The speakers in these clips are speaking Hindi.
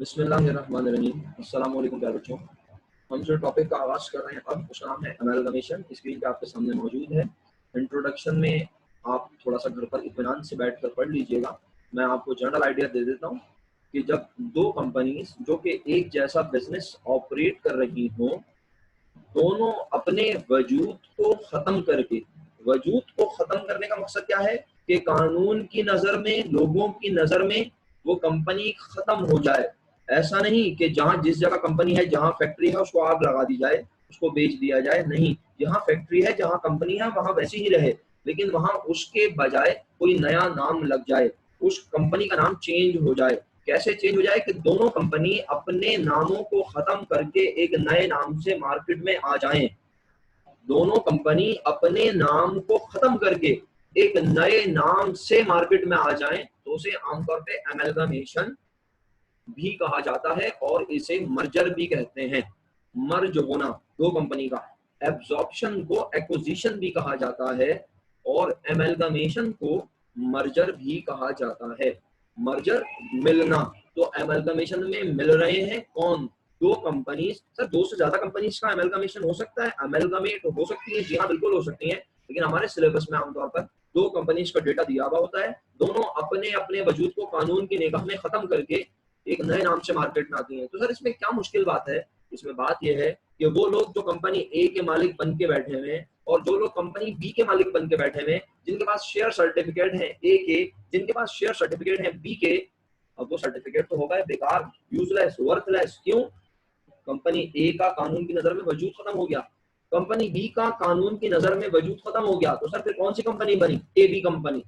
बिस्मिल्लाहिर्रहमानिर्रहीम। अस्सलाम वालेकुम प्यारे बच्चों। हम जो टॉपिक का आगाज़ कर रहे हैं अब उसका नाम है अमेलगमेशन। स्क्रीन पे आपके सामने मौजूद है। इंट्रोडक्शन में आप थोड़ा सा घर पर इत्मीनान से बैठ कर पढ़ लीजिएगा। मैं आपको जनरल आइडिया दे देता हूँ कि जब दो कंपनीज जो कि एक जैसा बिजनेस ऑपरेट कर रही हों, दोनों अपने वजूद को ख़त्म करके, वजूद को ख़त्म करने का मकसद क्या है कि कानून की नज़र में, लोगों की नज़र में वो कंपनी ख़त्म हो जाए। ऐसा नहीं कि जहाँ जिस जगह कंपनी है, जहाँ फैक्ट्री है, उसको आग लगा दी जाए, उसको बेच दिया जाए। नहीं, जहाँ फैक्ट्री है, जहाँ कंपनी है, वहाँ वैसी ही रहे, लेकिन वहाँ उसके बजाय कोई नया नाम लग जाए, उस कंपनी का नाम चेंज हो जाए। कैसे चेंज हो जाए कि दोनों कंपनी अपने नामों को खत्म करके एक नए नाम से मार्केट में आ जाएं। दोनों कंपनी अपने नाम को खत्म करके एक नए नाम से मार्केट में आ जाएं, तो उसे आमतौर पे अमेलगमेशन भी कहा जाता है और इसे मर्जर भी कहते हैं। मर्ज होना दो कंपनी का। एब्जॉर्प्शन को एक्विजिशन भी कहा जाता है और एमलगमेशन को मर्जर भी कहा जाता है। मर्जर मिलना, तो एमलगमेशन में मिल रहे हैं कौन? दो कंपनीज। सर दो से ज्यादा कंपनीज का एमलगमेशन हो सकता है, एमलगमेट हो सकती है? जी हाँ, बिल्कुल हो सकती है, लेकिन हमारे सिलेबस में आमतौर पर दो कंपनीज का डेटा दिया हुआ होता है। दोनों अपने अपने वजूद को कानून की निगाह में खत्म करके एक नए नाम से मार्केट में आती हैं। तो सर इसमें क्या मुश्किल बात है? इसमें बात यह है कि वो लोग जो कंपनी ए के मालिक बन के बैठे हुए हैं और जो लोग कंपनी बी के मालिक बन के बैठे हुए हैं, जिनके पास शेयर सर्टिफिकेट है ए के, जिनके पास शेयर सर्टिफिकेट है बी के, अब वो सर्टिफिकेट तो होगा बेकार, यूजलेस, वर्थलेस। क्यों? कंपनी ए का कानून की नजर में वजूद खत्म हो गया, कंपनी बी का कानून की नजर में वजूद खत्म हो गया। तो सर फिर कौन सी कंपनी बनी? A B company,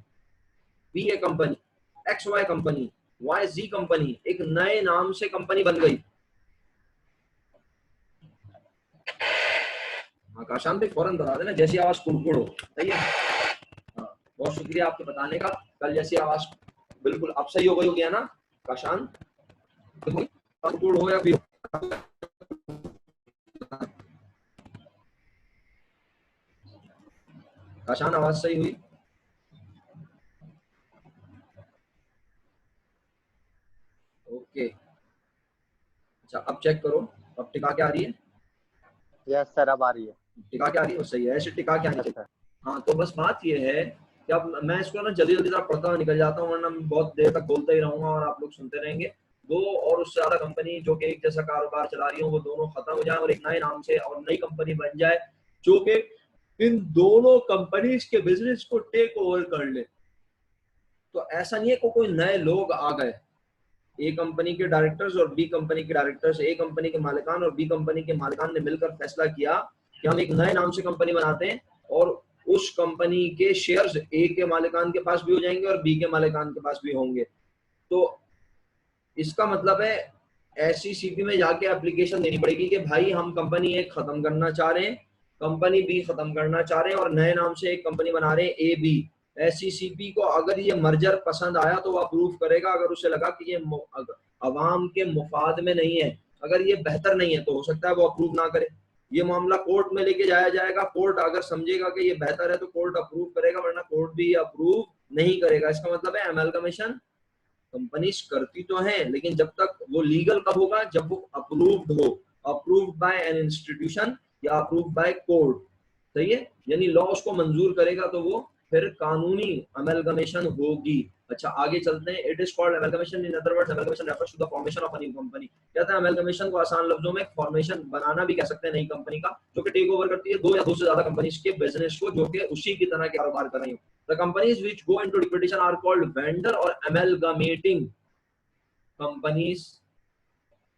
B A company, X Y company, Y Z company, एक नए नाम से कंपनी बन गई। आकाशान पे फौरन बता देना जैसी आवाज कुड़कुड़ हो। सही है? हाँ, बहुत शुक्रिया आपके बताने का। कल जैसी आवाज बिल्कुल अब सही हो गई होगी ना काशान? कुड़कुड़ हो या फिर काशान आवाज सही हुई? ओके, अच्छा अब चेक करो, अब टिका क्या आ रही है? यस सर, अब आ रही है। टिका क्या आ रही है? सही है, ऐसे टिका क्या यस नहीं। सर। हाँ, तो बस बात ये है कि अब मैं इसको ना जल्दी जल्दी पढ़ता हुआ निकल जाता हूँ, वरना मैं बहुत देर तक बोलता ही रहूंगा और आप लोग सुनते रहेंगे। दो और उससे ज्यादा कंपनी जो कि एक जैसा कारोबार चला रही हो, वो दोनों खत्म हो जाए और एक नए नाम से और नई कंपनी बन जाए जो कि इन दोनों कंपनीज के बिजनेस को टेक ओवर कर ले। तो ऐसा नहीं है कि कोई नए लोग आ गए, ए कंपनी के डायरेक्टर्स और बी कंपनी के डायरेक्टर्स, ए कंपनी के मालिकान और बी कंपनी के मालिकान ने मिलकर फैसला किया कि हम एक नए नाम से कंपनी बनाते हैं और उस कंपनी के शेयर्स ए के मालिकान के पास भी हो जाएंगे और बी के मालिकान के पास भी होंगे। तो इसका मतलब है एसईसीपी में जाके एप्लीकेशन देनी पड़ेगी कि भाई हम कंपनी ए खत्म करना चाह रहे हैं, कंपनी बी खत्म करना चाह रहे हैं और नए नाम से एक कंपनी बना रहे हैं ए बी। एसईसीपी को अगर ये मर्जर पसंद आया तो वो अप्रूव करेगा, अगर उसे लगा कि ये अवाम के मुफाद में नहीं है, अगर ये बेहतर नहीं है, तो हो सकता है वो अप्रूव ना करे। ये मामला कोर्ट में लेके जाया जाएगा, कोर्ट अगर समझेगा कि ये बेहतर है तो कोर्ट अप्रूव करेगा, वरना कोर्ट भी अप्रूव नहीं करेगा। इसका मतलब है अमेलगमेशन कंपनीज करती तो है, लेकिन जब तक वो लीगल कब होगा? जब वो अप्रूव्ड हो, अप्रूव्ड बाय एन इंस्टीट्यूशन या अप्रूव्ड बाय कोर्ट। सही है? यानी लॉ उसको मंजूर करेगा तो वो फिर कानूनी अमेलगमेशन होगी। अच्छा आगे चलते हैं। It is called amalgamation, in other words amalgamation refers to the formation of a new company. कहते हैं अमेलगमेशन को आसान लफ्जों में फॉर्मेशन, बनाना भी कह सकते हैं, नई कंपनी का, जो कि टेक ओवर करती है दो या दो से ज्यादा कंपनीज के बिजनेस को जो कि उसी की तरह के कारोबार कर रही हो। The companies which go into liquidation are called vendor or amalgamating companies।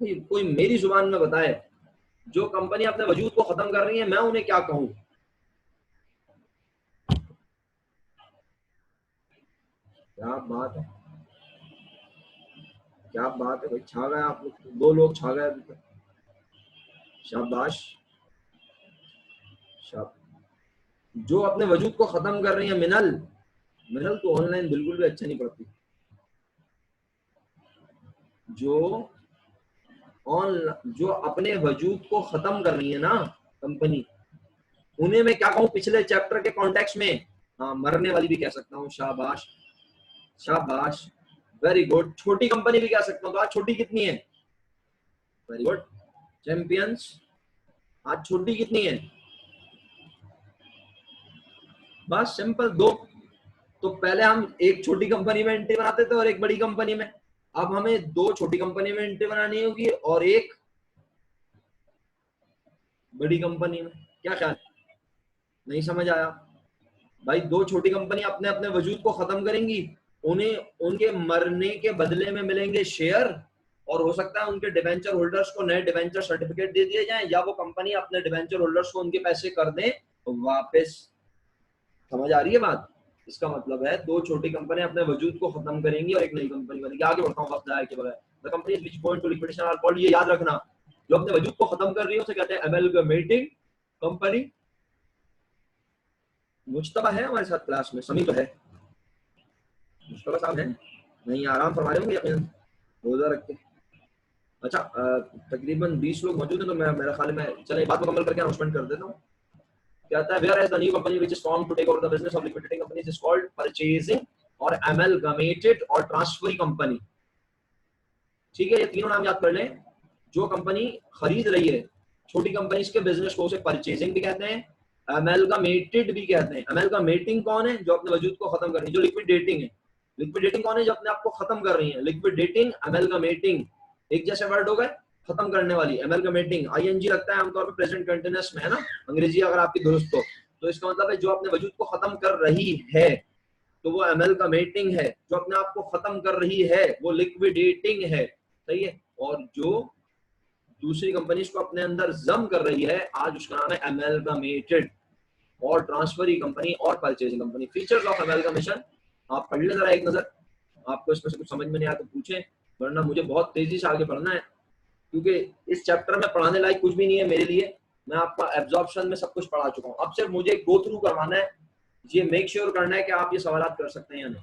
कोई मेरी जुबान में बताए, जो कंपनी अपने वजूद को खत्म कर रही है, मैं उन्हें क्या कहूं? क्या बात है, क्या बात है भाई, छा गए आप लोग, दो लोग छा गए अभी तक। शाबाश, शाबाश। जो अपने वजूद को खत्म कर रही है, मिनल, मिनल तो ऑनलाइन बिल्कुल भी अच्छा नहीं पढ़ती। जो अपने वजूद को खत्म कर रही है ना कंपनी, उन्हें मैं क्या कहूं पिछले चैप्टर के कॉन्टेक्स्ट में? हाँ, मरने वाली भी कह सकता हूँ। शाबाश, शाबाश, वेरी गुड। छोटी कंपनी भी कह सकता हूँ। तो आज छोटी कितनी है? Very good. चैंपियंस आज छोटी कितनी है? बस सिंपल 2। तो पहले हम एक छोटी कंपनी में एंट्री बनाते थे और एक बड़ी कंपनी में, अब हमें 2 छोटी कंपनी में एंट्री बनानी होगी और एक बड़ी कंपनी में। क्या ख्याल? नहीं समझ आया भाई? 2 छोटी कंपनी अपने अपने वजूद को खत्म करेंगी, उन्हें उनके मरने के बदले में मिलेंगे शेयर, और हो सकता है उनके डिवेंचर होल्डर्स को नए डिवेंचर सर्टिफिकेट दे दिए जाएं, या वो कंपनी अपने डिवेंचर होल्डर्स को उनके पैसे कर दें वापस। समझ आ रही है बात? इसका मतलब है 2 छोटी कंपनियां अपने वजूद को खत्म करेंगी और एक नई कंपनी बनेगी। आगे बढ़ता हूँ वक्त जाए के बगैर। The companies which go into liquidation are called, ये याद रखना, जो अपने वजूद को खत्म कर रही है उसे कहते हैं एमलगमेटिंग कंपनी। मुश्तबा है हमारे साथ क्लास में? समी तो है? मुश्तबा साहब है? नहीं, आराम फरमा रहे होंगे यकीनन रोजा रख के। अच्छा, तकरीबन 20 लोग मौजूद हैं, तो मैं मेरा ख्याल में चले बात मुकम्मल करके अनाउंसमेंट कर देता हूँ। कहता है whereas the new company which is formed to take over the business of liquidating companies is called purchasing और एमलगमेटेड और ट्रांसफरिंग कंपनी। ठीक है, ये तीनों नाम याद कर लें। जो कंपनी खरीद रही है छोटी कंपनीज के बिजनेस को, उसे परचेजिंग भी कहते हैं, एमलगमेटेड भी कहते हैं। एमलगमेटिंग कौन है? जो अपने वजूद को खत्म कर रही है। जो लिक्विडेटिंग है, लिक्विडेटिंग कौन है? जो अपने आप को खत्म कर रही है। लिक्विडेटिंग, एमलगमेटिंग एक जैसे वर्ड हो गए, खत्म करने वाली। एमलगमेटिंग आईएनजी लगता है आमतौर पर प्रेजेंट कंटीन्यूअस में, है ना, अंग्रेजी अगर आपकी दुरुस्त हो तो इसका मतलब है जो अपने वजूद को खत्म कर रही है तो वो एमलगमेटिंग है, जो अपने आप को खत्म कर रही है वो लिक्विडेटिंग है। सही है। और जो दूसरी कंपनीज को अपने अंदर जम कर रही है आज उसका नाम है एमलगमेटेड और ट्रांसफरी कंपनी और purchasing company. Features of amalgamation आप पढ़ ले जरा एक नजर, आपको इसमें से कुछ समझ में नहीं आया तो पूछें, वरना मुझे बहुत तेजी से आगे बढ़ना है क्योंकि इस चैप्टर में पढ़ाने लायक कुछ भी नहीं है मेरे लिए। मैं आपका एब्जॉर्प्शन में सब कुछ पढ़ा चुका हूँ, अब सिर्फ मुझे गो थ्रू करवाना है, ये मेक श्योर करना है कि आप ये सवालात कर सकते हैं या नहीं।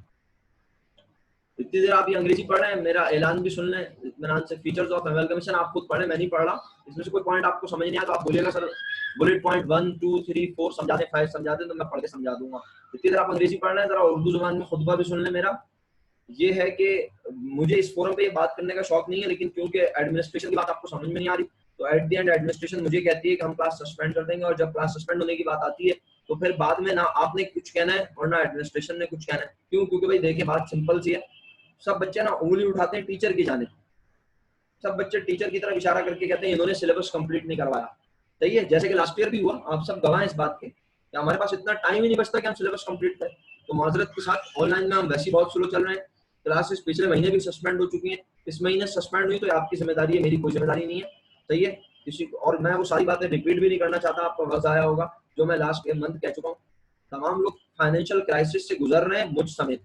इतनी देर आप ये अंग्रेजी पढ़ रहे हैं, मेरा ऐलान भी सुन लें इत्मीनान से। फीचर्स ऑफ एमलगमेशन आप खुद पढ़ें, मैं नहीं पढ़ रहा। इसमें से कोई पॉइंट आपको समझ नहीं आया तो आप बोलिएगा सर बुलेट पॉइंट 1 2 3 4 समझा दें, 5 समझा दें, तो मैं पढ़ के समझा दूंगा। इतनी देर आप अंग्रेजी पढ़ रहे हैं, जरा उर्दू जुबान में खुतबा भी सुन लें। मेरा ये है कि मुझे इस फोरम पे ये बात करने का शौक नहीं है, लेकिन क्योंकि एडमिनिस्ट्रेशन की बात आपको समझ में नहीं आ रही तो एट द एंड एडमिनिस्ट्रेशन मुझे कहती है कि हम क्लास सस्पेंड कर देंगे, और जब क्लास सस्पेंड होने की बात आती है तो फिर बाद में ना आपने कुछ कहना है और ना एडमिनिस्ट्रेशन ने कुछ कहना है। क्यों? क्योंकि भाई देखिए बात सिंपल सी है, सब बच्चे ना उंगली उठाते हैं टीचर की जाने, सब बच्चे टीचर की तरफ इशारा करके कहते हैं इन्होंने सिलेबस कंप्लीट नहीं करवाया। सही है, जैसे कि लास्ट ईयर भी हुआ, आप सब गवाह हैं इस बात के कि हमारे पास इतना टाइम ही नहीं बचता कि हम सिलेबस कंप्लीट करें। तो माजरत के साथ ऑनलाइन में हम वैसे ही बहुत स्लो चल रहे हैं, क्लासेस पिछले महीने भी सस्पेंड हो चुकी हैं, इस महीने सस्पेंड हुई तो आपकी जिम्मेदारी है, मेरी कोई जिम्मेदारी नहीं है। सही है, किसी और मैं वो सारी बातें रिपीट भी नहीं करना चाहता, आपका वक्त आया होगा जो मैं लास्ट मंथ कह चुका हूँ। तमाम लोग फाइनेंशियल क्राइसिस से गुजर रहे हैं, मुझ समेत।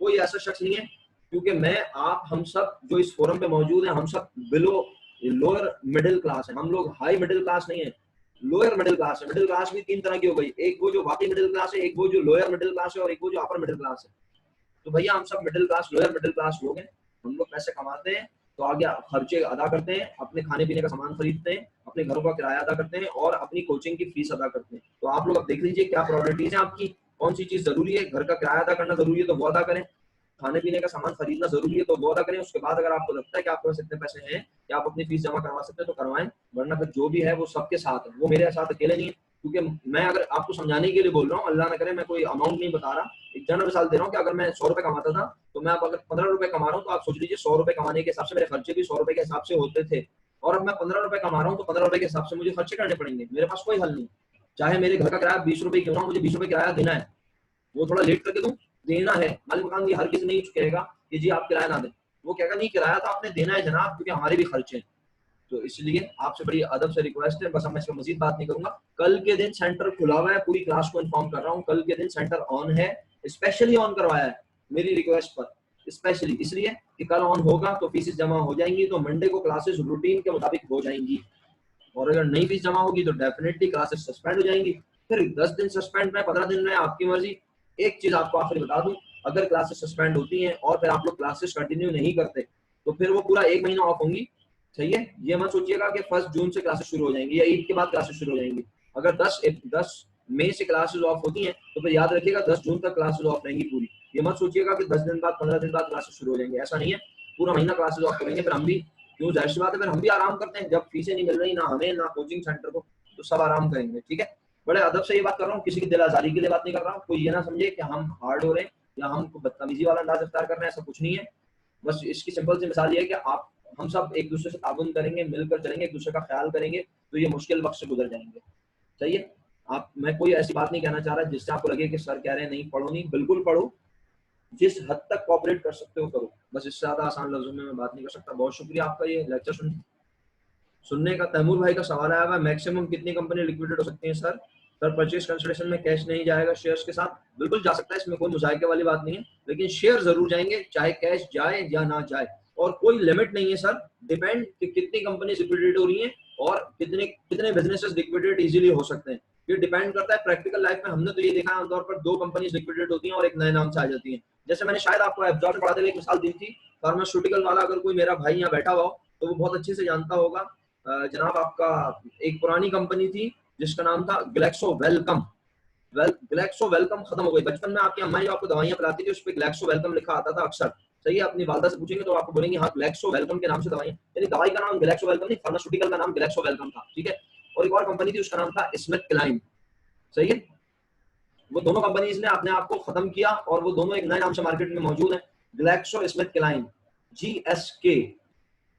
कोई ऐसा शख्स नहीं है, क्योंकि मैं आप हम सब जो इस फोरम पे मौजूद हैं हम सब बिलो लोअर मिडिल क्लास है, हम लोग हाई मिडिल क्लास नहीं है, लोअर मिडिल क्लास है। मिडिल क्लास भी 3 तरह की हो गई, एक वो जो वाकई मिडिल क्लास है, एक वो जो लोअर मिडिल क्लास है और एक वो जो अपर मिडिल क्लास है। तो भैया हम सब middle class lower middle class लोग हैं, हम लोग पैसे कमाते हैं तो आगे खर्चे अदा करते हैं, अपने खाने पीने का सामान खरीदते हैं, अपने घरों का किराया अदा करते हैं और अपनी कोचिंग की फीस अदा करते हैं। तो आप लोग अब देख लीजिए क्या प्रायोरिटीज है आपकी, कौन सी चीज जरूरी है। घर का किराया अदा करना जरूरी है तो वो अदा करें, खाने पीने का सामान खरीदना जरूरी है तो वो अदा करें। उसके बाद अगर आपको लगता है कि आपके पास इतने पैसे हैं कि आप अपनी फीस जमा करवा सकते हैं तो करवाएं, वरना फिर जो भी है वो सबके साथ है, वो मेरे साथ अकेले नहीं है। क्योंकि मैं अगर आपको समझाने के लिए बोल रहा हूँ, अल्लाह ना करे मैं कोई अमाउंट नहीं बता रहा, एक जनरल मिसाल दे रहा हूँ कि अगर मैं 100 रुपए कमाता था तो मैं अब अगर 15 रुपए कमा रहा हूँ तो आप सोच लीजिए 100 रुपए कमाने के हिसाब से मेरे खर्चे भी 100 रुपए के हिसाब से होते थे, और अब मैं 15 रुपए कमा रहा हूँ तो 15 रुपए के हिसाब से मुझे खर्चे करने पड़ेंगे। मेरे पास कोई हल नहीं, चाहे मेरे घर का किराया 20 रुपए क्यों ना, मुझे 20 रुपए किराया देना है, वो थोड़ा लेट करके दूं, देना है। मालिक मकान भी हर किसी नहीं कहेगा कि जी आप किराया ना दें, वो कहेगा नहीं किराया तो आपने देना है जनाब, क्योंकि हमारे भी खर्चे हैं। तो इसलिए आपसे बड़ी अदब से रिक्वेस्ट है, बस मैं इस पर मजीद बात नहीं करूंगा। कल के दिन सेंटर खुला हुआ है, पूरी क्लास को इन्फॉर्म कर रहा हूँ, कल के दिन सेंटर ऑन है, स्पेशली ऑन करवाया है मेरी रिक्वेस्ट पर, स्पेशली इसलिए कि कल ऑन होगा तो फीस जमा हो जाएंगी, तो मंडे को क्लासेस रूटीन के मुताबिक हो जाएंगी, और अगर नई फीस जमा होगी तो डेफिनेटली क्लासेस सस्पेंड हो जाएंगी। फिर 10 दिन सस्पेंड में, 15 दिन में, आपकी मर्जी। एक चीज आपको आखिर बता दूं, अगर क्लासेस सस्पेंड होती हैं और फिर आप लोग क्लासेस कंटिन्यू नहीं करते तो फिर वो पूरा 1 महीना ऑफ होंगी। सही है, ये मत सोचिएगा कि 1 जून से क्लासेस शुरू हो जाएंगी या ईद के बाद क्लासेस शुरू हो जाएंगी। अगर 10 मई से क्लासेस ऑफ होती हैं तो फिर याद रखिएगा 10 जून तक क्लासेस ऑफ रहेंगी पूरी। ये मत सोचिएगा कि 10 दिन बाद 15 दिन बाद क्लासेस शुरू हो जाएंगे, ऐसा नहीं है, पूरा महीना क्लासेस ऑफ करेंगे। फिर हम भी क्यों, जाहिर सी बात है फिर हम भी आराम करते हैं, जब फीसें नहीं मिल रही ना हमें ना कोचिंग सेंटर को, तो सब आराम करेंगे। ठीक है, बड़े अदब से ये बात कर रहा हूँ, किसी की दिल आजारी के लिए बात नहीं कर रहा हूँ। कोई ये ना समझे कि हम हार्ड हो रहे हैं या हम बदतमीजी वाला अंदाज इख्तियार कर रहे हैं, ऐसा कुछ नहीं है। बस इसकी सिंपल सी मिसाल ये है कि आप हम सब एक दूसरे से ताउन करेंगे, मिलकर चलेंगे, एक दूसरे का ख्याल करेंगे, तो ये मुश्किल वक्त से गुजर जाएंगे। सही है, आप, मैं कोई ऐसी बात नहीं कहना चाह रहा जिससे आपको लगे कि सर कह रहे हैं नहीं पढ़ो, नहीं, बिल्कुल पढ़ो, जिस हद तक कॉपरेट कर सकते हो करो, बस इससे ज्यादा आसान लफ्जों में मैं बात नहीं कर सकता। बहुत शुक्रिया आपका ये लेक्चर सुनने का। तैमूर भाई का सवाल आया हुआ, मैक्सिमम कितनी कंपनी लिक्विडेट हो सकती है सर? सर परचेज कंसिडरेशन में कैश नहीं जाएगा, शेयर्स के साथ बिल्कुल जा सकता है, इसमें कोई मुजाहिके वाली बात नहीं है, लेकिन शेयर जरूर जाएंगे चाहे कैश जाए या ना जाए, और कोई लिमिट नहीं है सर, डिपेंड कि कितनी कंपनी लिक्विडेट हो रही है और कितने कितने बिजनेसेस लिक्विडेट इजीली हो सकते हैं। ये डिपेंड करता है प्रैक्टिकल लाइफ में। हमने तो ये देखा है आमतौर पर 2 कंपनीज लिक्विडेट होती हैं और एक नए नाम से आ जाती है। जैसे मैंने शायद आपको एब्जॉर्ब पढ़ाते हुए एक मिसाल दी थी, फार्मास्यूटिकल वाला, अगर कोई मेरा भाई यहाँ बैठा हुआ हो तो वो बहुत अच्छे से जानता होगा। जनाब आपका एक पुरानी कंपनी थी जिसका नाम था ग्लैक्सो वेलकम। ग्लैक्सो वेलकम खत्म हो गई। बचपन में आपकी अम्मा जो आपको दवाइयां पिलाती थी उस पर ग्लैक्सो वेलकम लिखा आता था अक्सर। सही है, अपनी वालदा से पूछेंगे तो आपको बोलेंगे हाँ ग्लैक्सो वेलकम के नाम से दवाइयां, यानी दवाई का नाम ग्लैक्सो वेलकम नहीं, फार्मास्यूटिकल का नाम ग्लैक्सो वेलकम था। ठीक है, और एक और कंपनी थी उसका नाम था स्मिथ क्लाइन। सही है, वो दोनों कंपनीज ने अपने आप को खत्म किया और वो दोनों एक नए नाम से मार्केट में मौजूद है, ग्लैक्सो स्मिथ क्लाइन, GSK।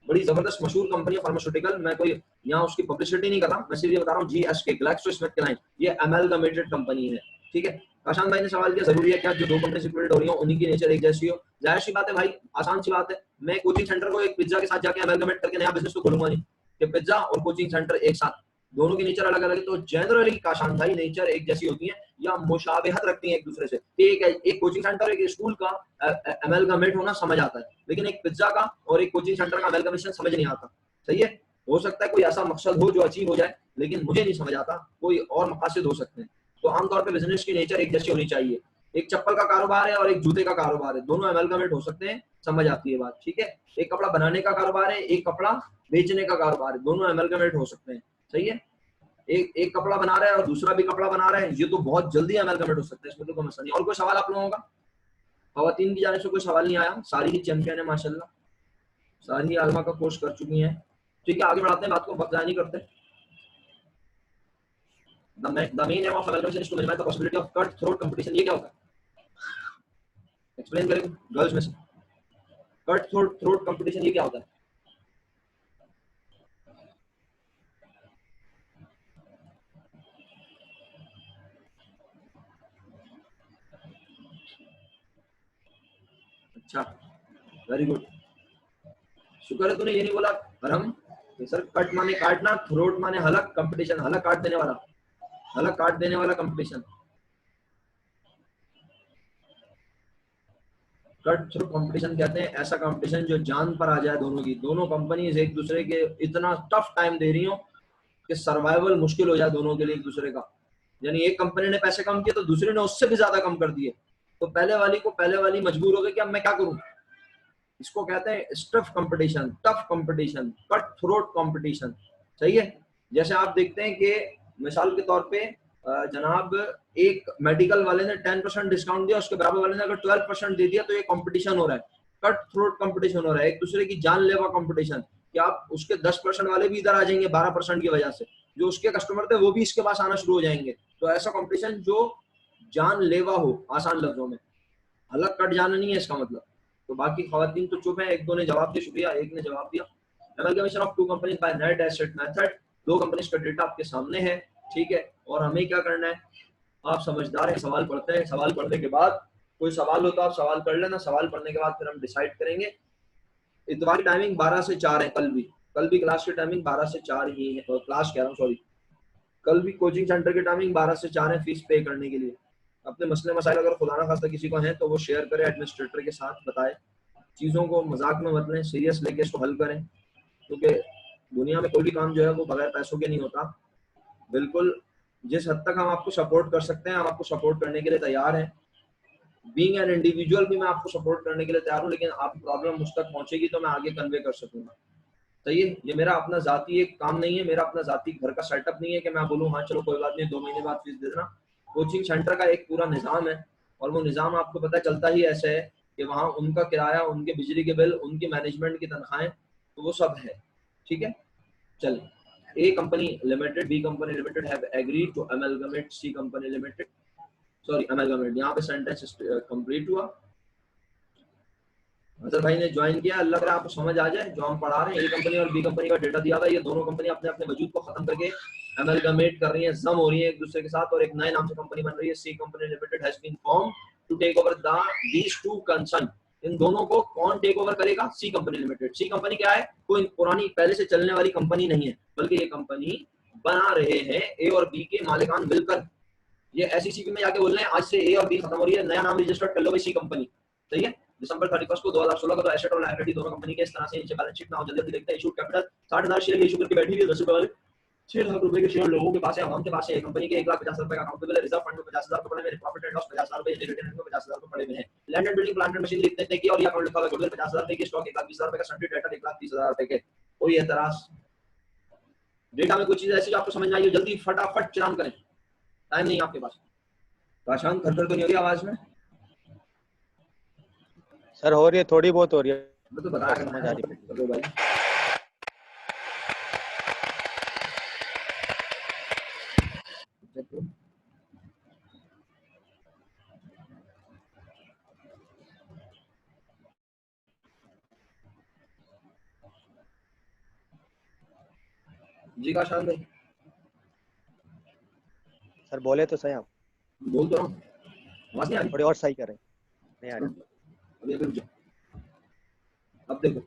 बड़ी जबरदस्त मशहूर कंपनी है फार्मास्यूटिकल। मैं कोई यहाँ उसकी पब्लिसिटी नहीं कर रहा, मैं सिर्फ ये बता रहा हूँ GSK, ग्लैक्सोस्मिथक्लाइन, ये अमेलगमेटेड कंपनी है। ठीक है, आसान भाई ने सवाल किया जरूरी है क्या जो 2 कंपनी सिक्योरेट हो रही हो उन्हीं की नेचर एक जैसी हो? जाहिर सी बात है भाई, आसान सी बात है। मैं कोचिंग सेंटर को एक पिज्जा के साथ जाके अमेलगमेट करके नया बिजनेस तो खोलूंगा नहीं कि पिज्जा और कोचिंग सेंटर एक साथ, दोनों की नेचर अलग अलग है। तो जनरली काशान भाई नेचर एक जैसी होती है या मुशाबहत रखती है एक दूसरे से। एक कोचिंग सेंटर एक स्कूल का अमेलगमेट होना समझ आता है, लेकिन एक पिज्जा का और एक कोचिंग सेंटर का अमेलगमेशन समझ नहीं आता। सही है, हो सकता है कोई ऐसा मकसद हो जो अचीव हो जाए, लेकिन मुझे नहीं समझ आता, कोई और मकासद हो सकते हैं। तो आमतौर पर बिजनेस की नेचर एक जैसी होनी चाहिए। एक चप्पल का कारोबार है और एक जूते का कारोबार है, दोनों अमेलगमेट हो सकते हैं, समझ आती है बात। ठीक है, एक कपड़ा बनाने का कारोबार है, एक कपड़ा बेचने का कारोबार है, दोनों अमेलगमेट हो सकते हैं। सही है, एक कपड़ा बना रहा है और दूसरा भी कपड़ा बना रहा है, ये तो बहुत जल्दी अमेलगमेट हो सकता है, इसमें तो कोई मसला नहीं। और कोई सवाल आप लोगों का? खवातीन की जाने से कोई सवाल नहीं आया, सारी ही चैंपियन है माशाल्लाह, सारी आलमा का कोर्स कर चुकी हैं। ठीक है, आगे बढ़ाते हैं बात को, वक्त नहीं करते। The main aim of amalgamation is to minimize the possibility of cut-throat competition। ये क्या होता है? एक्सप्लेन करें गर्ल्स में से। कट-थ्रोट कंपटीशन ये क्या होता है? अच्छा, वेरी गुड, शुक्र है तूने ये नहीं बोला हरम। सर कट माने काटना, थ्रोट माने हलक, कंपटीशन हलक काट देने वाला, हलक काट देने वाला कंपटीशन। कट थ्रू कंपटीशन कहते हैं ऐसा कंपटीशन जो जान पर आ जाए दोनों की, दोनों कंपनीज एक दूसरे के इतना टफ टाइम दे रही हो कि सर्वाइवल मुश्किल हो जाए दोनों के लिए एक दूसरे का। यानी एक कंपनी ने पैसे कम किए तो दूसरी ने उससे भी ज्यादा कम कर दिए, तो पहले वाली मजबूर हो गई कि अब मैं क्या करूं। इसको कहते हैं stuff competition, tough competition, cut throat competition. सही है, जैसे आप देखते हैं कि मिसाल के तौर पे जनाब एक मेडिकल वाले ने 10% डिस्काउंट दिया, उसके बराबर वाले ने अगर 12% दे दिया, तो ये कंपटीशन हो रहा है, कट थ्रोट कंपटीशन हो रहा है, एक दूसरे की जानलेवा कंपटीशन। कि आप उसके 10% वाले भी इधर आ जाएंगे 12% की वजह से, जो उसके कस्टमर थे वो भी इसके पास आना शुरू हो जाएंगे। तो ऐसा कंपटीशन जो जानलेवा हो, आसान लफ्जों में, हलक कट जाना नहीं है इसका मतलब। तो बाकी खवातीन तो चुप है, एक दो ने जवाब दिया, शुक्रिया, एक ने जवाब दिया। Amalgamation of 2 companies by net asset method, 2 companies का डेटा आपके सामने है। ठीक है, और हमें क्या करना है, आप समझदार हैं, सवाल पढ़ते हैं, सवाल पढ़ने के बाद कोई सवाल हो तो आप सवाल कर लेना, सवाल पढ़ने के बाद फिर हम डिसाइड करेंगे। इतवार की टाइमिंग 12 से 4 है, कल भी क्लास की टाइमिंग 12 से 4 ही है, क्लास कह रहा हूँ सॉरी, कल भी कोचिंग सेंटर की टाइमिंग 12 से 4 है फीस पे करने के लिए। अपने मसले मसाइल अगर खुदा ना खास्ता किसी को है तो वो शेयर करें, एडमिनिस्ट्रेटर के साथ बताएं, चीज़ों को मजाक में मत लें, सीरियस लेके इसको हल करें, क्योंकि दुनिया में कोई भी काम जो है वो बगैर पैसों के नहीं होता। बिल्कुल जिस हद तक हम आपको सपोर्ट कर सकते हैं हम आपको सपोर्ट करने के लिए तैयार हैं। बीइंग एन इंडिविजुअल भी मैं आपको सपोर्ट करने के लिए तैयार हूँ, लेकिन आप प्रॉब्लम मुझ तक पहुंचेगी तो मैं आगे कन्वे कर सकूंगा। सही है, ये मेरा अपना जाती एक काम नहीं है, मेरा अपना जाती घर का सेटअप नहीं है कि मैं बोलूँ हाँ चलो कोई बात नहीं 2 महीने बाद फीस दे देना। कोचिंग सेंटर का एक पूरा निज़ाम है, और वो निज़ाम आपको पता चलता ही ऐसे है कि वहाँ उनका किराया, उनके बिजली के बिल, उनकी मैनेजमेंट की तनख्वाहें, तो वो सब है, ठीक है। चल, A company limited, B company limited have agreed to amalgamate C company limited, sorry amalgamate, यहाँ पे सेंटेंस कंप्लीट हुआ। अजहर भाई ने ज्वाइन किया, अल्लाह करे आपको समझ आ जाए जो हम पढ़ा रहे हैं। ए कंपनी और बी कंपनी का डेटा दिया था, ये दोनों कंपनी अपने अपने वजूद को खत्म करके अमेलगमेट कर रही हैं, जम हो रही है एक दूसरे के साथ और एक नए नाम से कंपनी बन रही है। C company limited has been form to take over the these two concern. इन दोनों को कौन टेक ओवर करेगा? C company limited. C company क्या है? कोई पुरानी पहले से चलने वाली कंपनी नहीं है, बल्कि ये कंपनी बना रहे हैं ए और बी के मालिकान मिलकर। ये एसईसी में जाके बोल रहे हैं आज से ए और बी खत्म हो रही है, नया नाम रजिस्टर कर लो भाई, सी कंपनी। सही है। दिसंबर 31 को 2016 को तो एसेट और लायबिलिटी दोनों कंपनी के इस तरह से नीचे बैलेंस शीट में आओ, जल्दी जल्दी देखते हैं। इशू कैपिटल 60,000 शेयर इशू करके बैठी हुई है, 10 रुपए वाले 6 लाख रुपए के शेयर लोगों के पास है, अमाउंट के पास है। कंपनी के 1,50,000 रुपए का अकाउंटेबल है, रिजर्व फंड में 50,000 रुपए पड़े हैं, प्रॉफिट एंड लॉस 50,000 रुपए, रिटर्न इनकम 50,000 रुपए पड़े हुए हैं। Land and building plant and machinery इतने की, और ये अकाउंट लिखा हुआ है गुडविल 50,000 रुपए की, स्टॉक 1,20,000 रुपए का, सन्ड्री डेटा 1,30,000 रुपए के। कोई एतराज? डेटा में कोई चीज ऐसी जो आपको समझ में आई हो, जल्दी फटाफट चलान करें, टाइम नहीं आपके पास। काशान खरखर तो नहीं हो रही आवाज में? सर हो रही है, थोड़ी बहुत हो रही है, मैं तो बता समझ आ रही है। चलो भाई, जी काशान भाई सर बोले तो सही, आप बोल तो रहा हूँ, आवाज नहीं आ रही? थोड़ी और सही करें, नहीं आ रही। अभी रुक जाओ, अब देखो,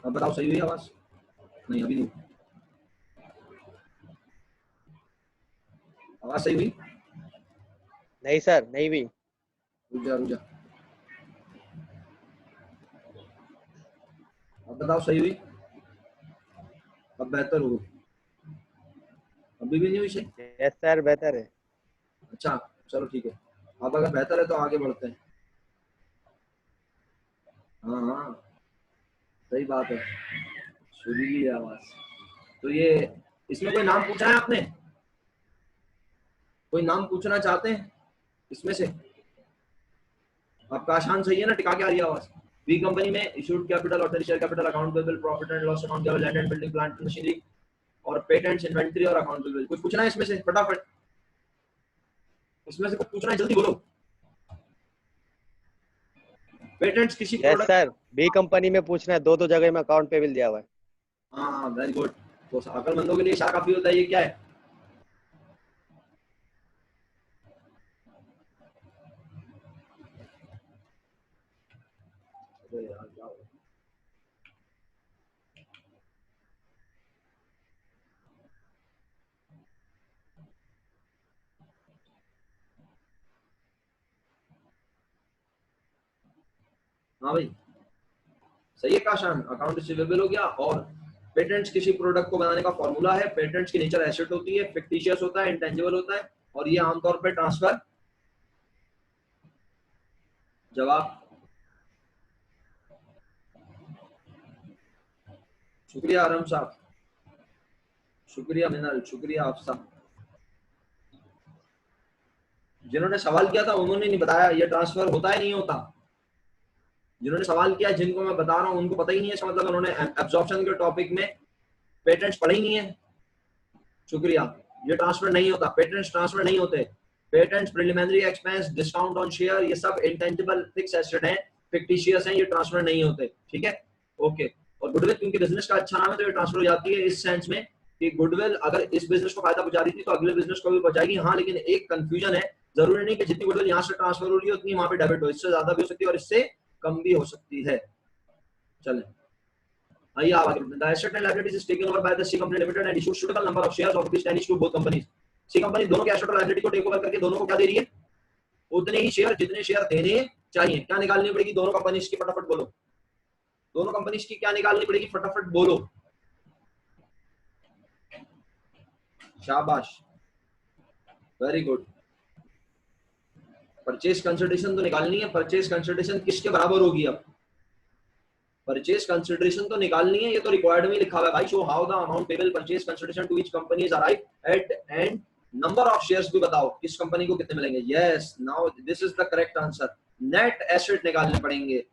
अब बताओ सही हुई आवाज? नहीं अभी नहीं, आवाज सही हुई? नहीं सर, नहीं भी। रुक जा रुक जा, अब बताओ सही हुई? अब बेहतर हो? अभी भी नहीं हुई सही? यस सर, बेहतर है। अच्छा चलो ठीक है, अब अगर बेहतर है तो आगे बढ़ते हैं। हाँ हाँ सही बात है, सुरीली आवाज। तो ये इसमें कोई नाम पूछा है आपने? कोई नाम पूछना चाहते हैं इसमें से? आपका आसान सही है ना, टिका के आ रही है आवाज? बी कंपनी में issued capital, ordinary share capital, account payable, profit and loss account, land and building plant machinery और पेटेंट्स, इन्वेंटरी और अकाउंट पेबल। कुछ पूछना है इसमें से? फटाफट इसमें से कुछ पूछना है, जल्दी बोलो। पेटेंट्स किसी यस सर, बी कंपनी में पूछना है, दो जगह में अकाउंट पेबल दिया हुआ है। हाँ वेरी गुड, तो अकलमंदों के लिए इशारा काफी होता है। ये क्या है? हाँ भाई सही है काशान, अकाउंट रिसीवेबल हो गया। और पेटेंट्स किसी प्रोडक्ट को बनाने का फॉर्मूला है। पेटेंट्स की नेचर एसेट होती है, फिक्टिशियस होता है, इंटेंजिबल होता है, और ये आमतौर पर ट्रांसफर, जवाब शुक्रिया आरम साहब, शुक्रिया मिनल, शुक्रिया अफसा। जिन्होंने सवाल किया था उन्होंने नहीं बताया ये ट्रांसफर होता है नहीं होता। जिन्होंने सवाल किया, जिनको मैं बता रहा हूँ उनको पता ही नहीं है, मतलब उन्होंने एब्जॉर्प्शन के टॉपिक में पेटेंट्स पढ़े ही नहीं है। शुक्रिया। ये ट्रांसफर नहीं होता, पेटेंट्स ट्रांसफर नहीं होते। Patents preliminary expense, discount on share, ये सब इंटेंजिबल फिक्स एसेट हैं, फिक्टिशियस हैं, ये ट्रांसफर नहीं होते। ठीक है, ओके। और गुडविल क्योंकि बिजनेस का अच्छा नाम है तो ये ट्रांसफर हो जाती है इस सेंस में कि गुडविल अगर इस बिजनेस को फायदा पहुंचा रही थी तो अगले बिजनेस को भी पहुंचाएगी। हाँ, लेकिन एक कंफ्यूजन है, जरूरी नहीं कि जितनी गुडविल यहाँ से ट्रांसफर हो रही है उतनी वहां पे डेबिट हो, इससे ज्यादा भी हो सकती है और इससे कम भी हो सकती है। चलें आइए आगे। The asset and liabilities is taken over by the C company limited and issued suitable number of shares of which can issue both companies. C company दोनों के asset और liability को टेक ओवर करके दोनों को क्या दे रही है? उतने ही शेयर जितने शेयर देने चाहिए। क्या निकालनी पड़ेगी दोनों कंपनीज की? फटाफट बोलो, दोनों कंपनीज की क्या निकालनी पड़ेगी? फटाफट बोलो, शाबाश, वेरी गुड। परचेज कंसिडरेशन तो निकालनी है। परचेज कंसिडरेशन किसके बराबर होगी? अब परचेज कंसिडरेशन तो निकालनी है, ये तो रिक्वायर्ड में लिखा हुआ है भाई। Show how the amount payable purchase consideration to each company is arrived at and number of shares भी बताओ किस कंपनी को कितने मिलेंगे। Yes, now this is the correct answer. Net asset निकालने पड़ेंगे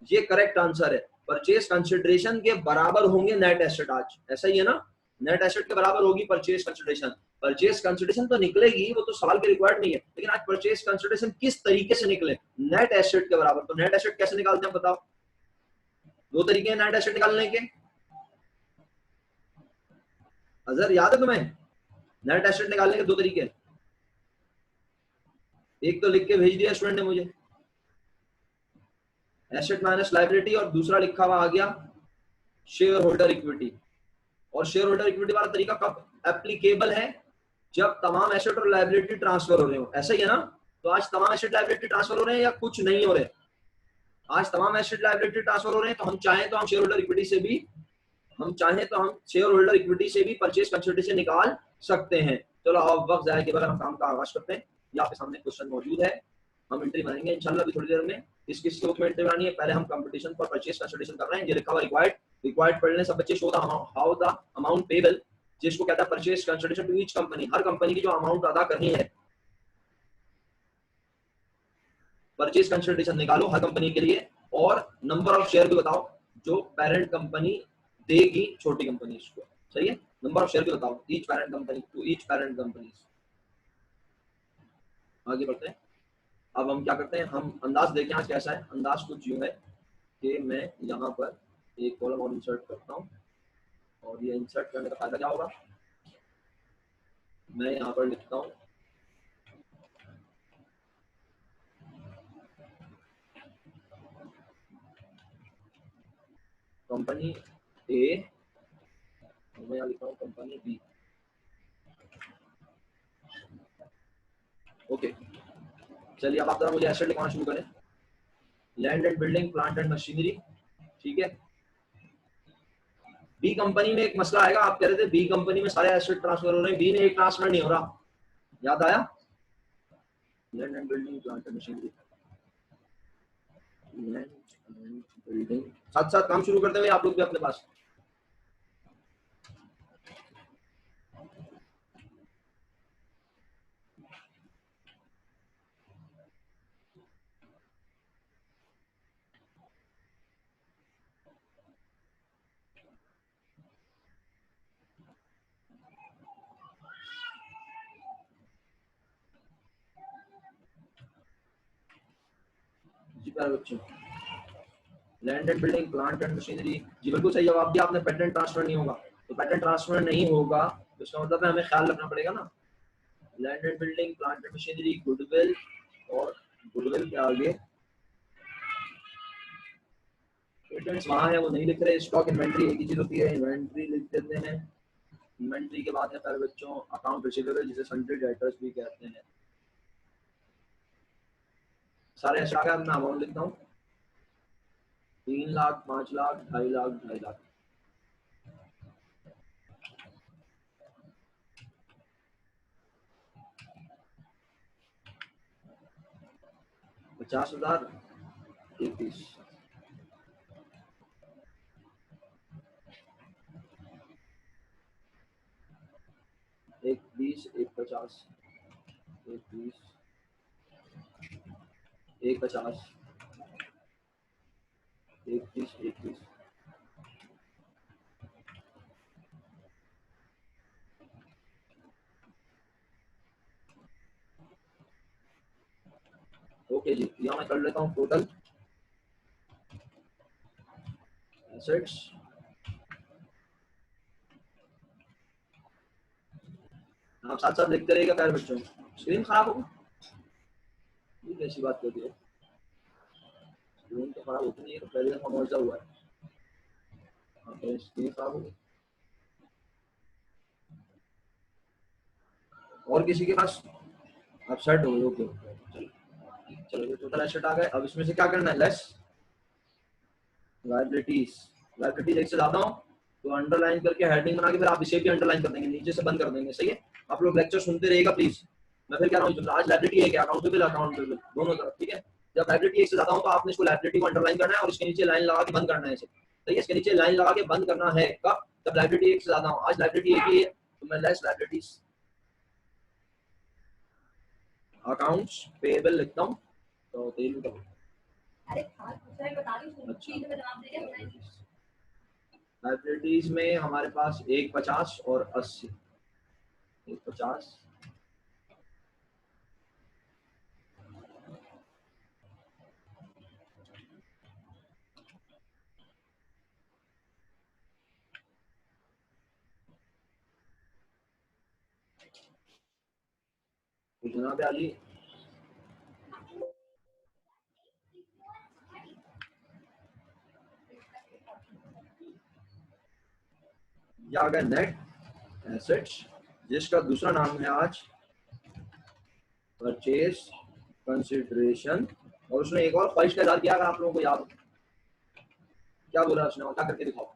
ये करेक्ट आंसर है। परचेज कंसिडरेशन के बराबर होंगे नेट एसेट आज, ऐसा ही है ना, नेट एसेट के बराबर होगी परचेज कंसिडरेशन। परचेज कंसिडरेशन तो निकलेगी, वो तो सवाल के रिक्वायर्ड नहीं है, लेकिन आज परचेज कंसिडरेशन किस तरीके से निकले, नेट एसेट के बराबर। तो नेट एसेट कैसे निकालते हैं बताओ? दो तरीके हैं नेट एसेट निकालने के। अजहर याद है तुम्हें नेट एसेट निकालने के दो तरीके? एक तो लिख के भेज दिया स्टूडेंट ने मुझे, एसेट माइनस लायबिलिटी, और दूसरा लिखा हुआ आ गया शेयर होल्डर इक्विटी। और शेयर होल्डर इक्विटी वाला तरीका कब एप्लीकेबल है? जब तमाम एसेट और लायबिलिटी ट्रांसफर हो रहे हो, ऐसा ही है ना। तो आज तमाम एसेट लायबिलिटी ट्रांसफर हो रहे हैं या कुछ नहीं हो रहे? आज तमाम एसेट लायबिलिटी ट्रांसफर हो रहे हैं, तो हम चाहें तो हम शेयर होल्डर इक्विटी से भी परचेज कंसिडरेशन निकाल सकते हैं। चलो अब वक्त जाए के बगैर हम काम का आगाज करते हैं। ये आपके सामने क्वेश्चन मौजूद है, हम एंट्री बनाएंगे इंशाल्लाह अभी थोड़ी देर में। किस के में एंट्री बनानी है? पहले हम कंपटीशन फॉर परचेज कंसिडरेशन कर रहे हैं। ये लिखा हुआ रिक्वायर्ड पढ़ने सब बच्चे show the how the amount payable, जिसको कहता है purchase consideration to each company. हर कंपनी की जो अमाउंट अदा करनी है, परचेज कंसिडरेशन निकालो हर कंपनी के लिए, और नंबर ऑफ शेयर भी बताओ जो पेरेंट कंपनी देगी छोटी कंपनी को। सही है, नंबर ऑफ शेयर भी बताओ each parent company to each parent company. आगे बढ़ते हैं। अब हम क्या करते हैं, हम अंदाज देखें आज कैसा है। अंदाज कुछ यूं है कि मैं यहाँ पर एक कॉलम और इंसर्ट करता हूँ, और ये इंसर्ट करने का फायदा क्या होगा, मैं यहाँ पर लिखता हूँ कंपनी ए, मैं यहाँ लिखता हूँ कंपनी बी। ओके, चलिए अब आप जरा मुझे एसेट लिखवाना शुरू करें। Land and building, plant and machinery, ठीक है। बी कंपनी में एक मसला आएगा, आप कह रहे थे बी कंपनी में सारे एसेट ट्रांसफर हो रहे हैं, बी में एक ट्रांसफर नहीं हो रहा, याद आया? Land and building, plant and machinery, land and building, साथ साथ काम शुरू करते हुए आप लोग भी अपने पास। जी प्यारे बच्चों, land and building, plant and machinery, जी बिल्कुल सही जवाब दिया आपने। पेटेंट ट्रांसफर नहीं होगा, तो पेटेंट ट्रांसफर नहीं होगा तो इसका मतलब है हमें ख्याल रखना पड़ेगा ना। Land and building, plant and machinery, goodwill, और गुडविल के आगे पेटेंट्स वहाँ है वो नहीं लिख रहे। स्टॉक इन्वेंट्री एक ही चीज होती है, इन्वेंट्री लिख देते हैं। इन्वेंट्री के बाद है प्यारे बच्चों अकाउंट रिसीवेबल, जिसे सन्ड्री डेटर्स भी कहते हैं। सारे ऐसा मैं अमाउंट लिखता हूँ 3 लाख, 5 लाख, 2.5 लाख, 2.5 लाख। $50,000, 31, एक 20, एक 50, एक 20, एक 50, एक 30, एक 30। ओके जी, यहाँ मैं कर लेता हूँ टोटल एसेट्स। आप साथ साथ लिखते रहिएगा प्यारे बच्चों। स्क्रीन खराब हो, ये कैसी बात कर दी है? स्क्रीन तो खराब होती नहीं है, तो पहले दफा मौजा हुआ है। स्क्रीन खराब हो गई और किसी के पास? आप सेट हो गए? ओके, चलो टोटल एसेट आ गए। अब इसमें से क्या करना है? Less liabilities. लायबिलिटीज एक से ज्यादा हो तो अंडरलाइन करके हेडिंग बना के फिर आप इसे भी अंडरलाइन कर देंगे, नीचे से बंद कर देंगे। सही है, आप लोग लेक्चर सुनते रहिएगा प्लीज। मैं फिर कह रहा हूँ आज लायबिलिटी है क्या, अकाउंटेबल दोनों तरफ, ठीक है। जब लायबिलिटी एक से ज्यादा हो तो आपने इसको लायबिलिटी को अंडरलाइन करना है और इसके नीचे लाइन लगा के बंद करना है इसे। सही है, इसके नीचे लाइन लगा के बंद करना है कब? जब लायबिलिटी एक से ज्यादा हो। आज लायबिलिटी एक ही है तो मैं लेस लायबिलिटीज अकाउंट्स पेएबल लिखता हूँ, तो तेल लाइबिलिटीज में हमारे पास 150 और 80। 150 जनाब अली या गया नेट एसेट्स, जिसका दूसरा नाम है आज परचेज कंसिडरेशन। और उसने एक और ख्वाहिश का इज़हार किया, अगर आप लोगों को याद, क्या बोला उसने और क्या करके दिखाओ,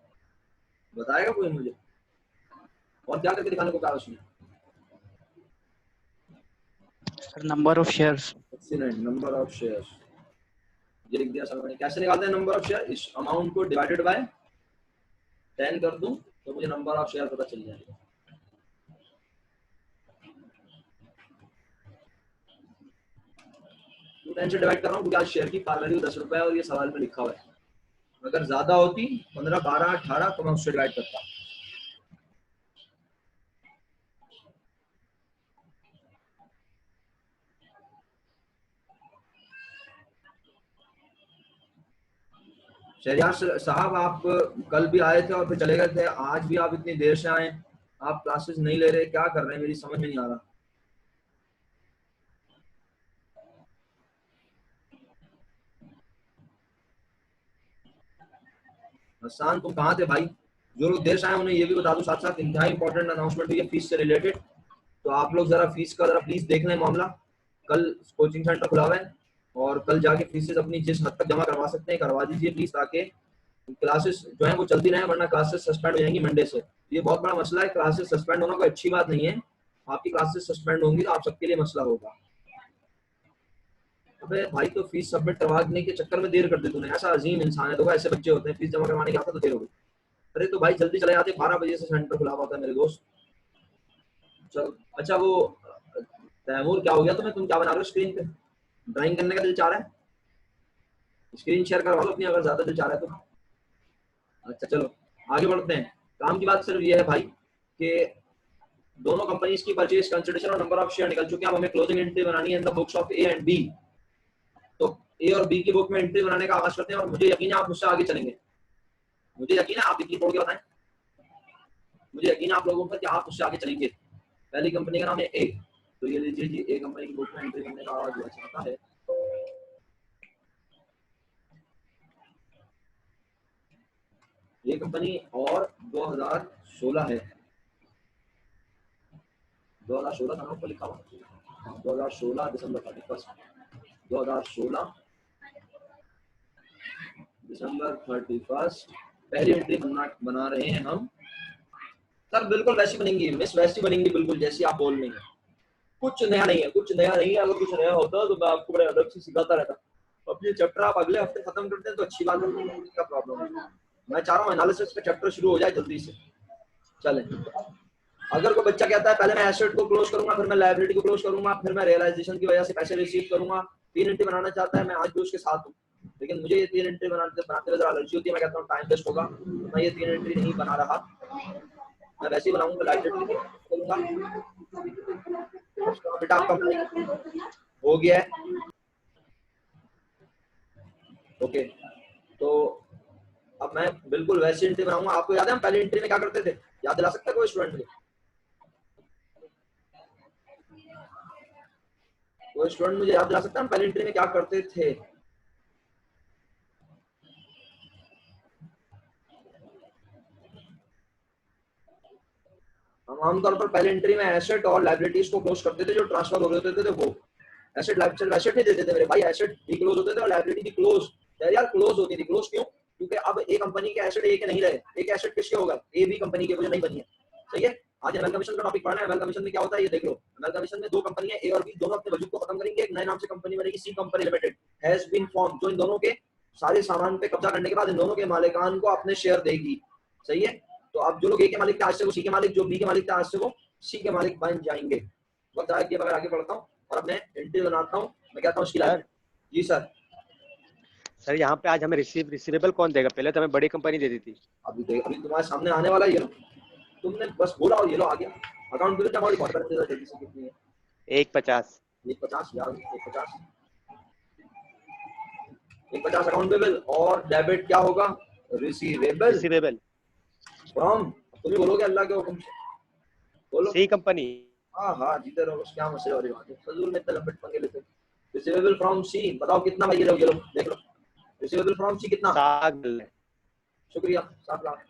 बताएगा कोई मुझे? और क्या करके दिखाने को कहा उसने? Number of shares. Excellent, number of shares. ये लिख दिया सर मैंने। कैसे निकालते हैं नंबर ऑफ शेयर? इस अमाउंट को डिवाइडेड बाय 10 कर दूं तो मुझे नंबर ऑफ शेयर पता चल जाएगा। तो 10 से डिवाइड कर रहा हूँ क्योंकि आज शेयर की पार वैल्यू 10 रुपए है और ये सवाल में लिखा हुआ है। अगर ज्यादा होती 15, 12, 18 तो मैं उससे डिवाइड करता। शहरियार साहब, आप कल भी आए थे और फिर चले गए थे, आज भी आप इतनी देर से आए, आप क्लासेस नहीं ले रहे, क्या कर रहे हैं? मेरी समझ में नहीं आ रहा। हसन, तुम कहाँ थे भाई? जो लोग देर से आए उन्हें ये भी बता दूं, साथ साथ इंतहाई इंपॉर्टेंट अनाउंसमेंट हुई है फीस से रिलेटेड। तो आप लोग जरा फीस का जरा प्लीज देख लें मामला। कल कोचिंग सेंटर खुला हुआ है और कल जाके फीसेस अपनी जिस हद तक जमा करवा सकते हैं करवा दीजिए प्लीज, ताकि क्लासेस जो है वो चलती रहे, वरना क्लासेस सस्पेंड हो जाएंगी मंडे से। ये बहुत बड़ा मसला है, क्लासेस सस्पेंड होना कोई अच्छी बात नहीं है। आपकी क्लासेस सस्पेंड होंगी तो आप सबके लिए मसला होगा। अबे भाई, तो फीस सबमिट करवाने के चक्कर में देर कर दी तूने। ऐसा अजीम इंसान है, तो ऐसे बच्चे होते हैं, फीस जमा करवाने के आता तो देर हो गई। अरे तो भाई जल्दी चले जाते, 12 बजे से सेंटर खुला हुआ था मेरे दोस्त। चल अच्छा, वो तैमूर क्या हो गया तुम्हें? तुम क्या बना रहे हो स्क्रीन पे? ड्राइंग करने का दिल चाह रहा है? स्क्रीन शेयर करवा लो अपनी, अगर ज्यादा दिल चाह रहा है तो। अच्छा चलो आगे बढ़ते हैं। काम की बात सिर्फ ये है भाई कि दोनों कंपनीज की परचेज कंसिडरेशन और नंबर ऑफ शेयर निकल चुके हैं। अब हमें क्लोजिंग एंट्री बनानी है in the books of A and B. तो ए और बी की बुक में एंट्री बनाने का आगाज करते हैं और मुझे यकीन है आप मुझसे आगे चलेंगे। मुझे यकीन है, आप इतनी तोड़ के बताएं, मुझे यकीन है आप लोगों पर कि आप मुझसे आगे चलेंगे। पहली कंपनी का नाम है ए, तो ये लीजिए जी, ए कंपनी की बुक में एंट्री करने का आवाज हुआ चाहता है। ये कंपनी और 2016 है, 2016 का नाम पर लिखा हुआ, 2016 दिसंबर 31, 2016 दिसंबर 31 पहली एंट्री बना रहे हैं हम। सर बिल्कुल वैसी बनेंगी मिस, वैसी बनेंगी बिल्कुल जैसी आप बोल रहे हैं। कुछ नया नहीं है, कुछ नया नहीं है। अगर कुछ नया होता तो मैं आपको बड़े अदब से सिखाता रहता। अब ये चैप्टर आप अगले हफ्ते खत्म करते हैं तो अच्छी बात है, क्या प्रॉब्लम है? मैं चाह रहा हूँ एनालिसिस का चैप्टर शुरू हो जाए जल्दी से। चलें, अगर कोई बच्चा कहता है पहले मैं एसेट को क्लोज करूंगा, फिर मैं लायबिलिटी को क्लोज करूंगा, फिर मैं रियलाइजेशन की वजह से पैसे रिसीव करूंगा, 3 एंट्री बनाना चाहता है, मैं आज भी उसके साथ हूँ। लेकिन मुझे ये 3 एंट्री बनाते हुए जरा एलर्जी होती है। मैं कहता हूँ टाइम वेस्ट होगा, तो मैं ये 3 एंट्री नहीं बना रहा। मैं वैसे ही बनाऊंगा, लायबिलिटी करूंगा। बेटा आपका हो गया है? ओके, तो अब मैं बिल्कुल वैसी एंट्री बनाऊंगा। आपको याद है हम पहली एंट्री में क्या करते थे? याद दिला सकता है कोई स्टूडेंट को? कोई स्टूडेंट मुझे याद दिला सकता है हम पहली एंट्री में क्या करते थे? हम आमतौर पर पहले एंट्री में एसेट और लायबिलिटीज को क्लोज करते थे जो ट्रांसफर हो रहे होते थे। वो एसेट एसेट नहीं देते थे मेरे भाई, एसेट भी क्लोज होते थे और लायबिलिटी भी क्लोज यार क्लोज होती थी। क्लोज क्यों? क्योंकि अब ए कंपनी के एसेट ए के नहीं रहे, एक एसेट किसके होगा? ए बी कंपनी के, जो नहीं बनी है। सही है, आज एमएल कमीशन का टॉपिक पढ़ना है। एमएल कमीशन में क्या होता है ये देख लो। एमएल कमीशन में दो कंपनी है, ए और बी, दोनों अपने वजूद को खत्म करेंगे, एक नए नाम से कंपनी बनेगी, C company limited has been form, जो इन दोनों के सारे सामान पे कब्जा करने के बाद इन दोनों के मालिकान को अपने शेयर देगी। सही है, तो अब जो लोग ए के मालिक थे आज से वो सी के मालिक, जो बी के मालिक थे आज से वो सी के मालिक बन जाएंगे। वक्त आगे बढ़ता हूँ और अपने एंट्री बनाता हूँ। मैं कहता हूँ उसकी लाइफ। जी सर। सर यहाँ पे आज हमें रिसीवेबल कौन देगा? पहले तो हमें बड़ी कंपनी दे दी थी। अभी देख, अभी तुम्हारे सामने आने वाला ही है, तुमने बस बोला और ये लो आ गया। अकाउंट बिल अमाउंट बहुत करते हैं जल्दी से, कितनी है? 150। 150 यार, 150, 150 अकाउंट बिल। और डेबिट क्या होगा? रिसीवेबल रिसीवेबल फ्रॉम, तुम ही बोलोगे अल्लाह के हुक्म से, बोलो। सी कंपनी। हाँ हाँ, जीते रहो, क्या मसले हो रही बात है, फजूल में इतने लंबे पंगे लेते हो। रिसीवेबल फ्रॉम सी, बताओ कितना भाई, ये लो देख लो, रिसीवेबल फ्रॉम सी कितना? 7 है। शुक्रिया, 7 लाख।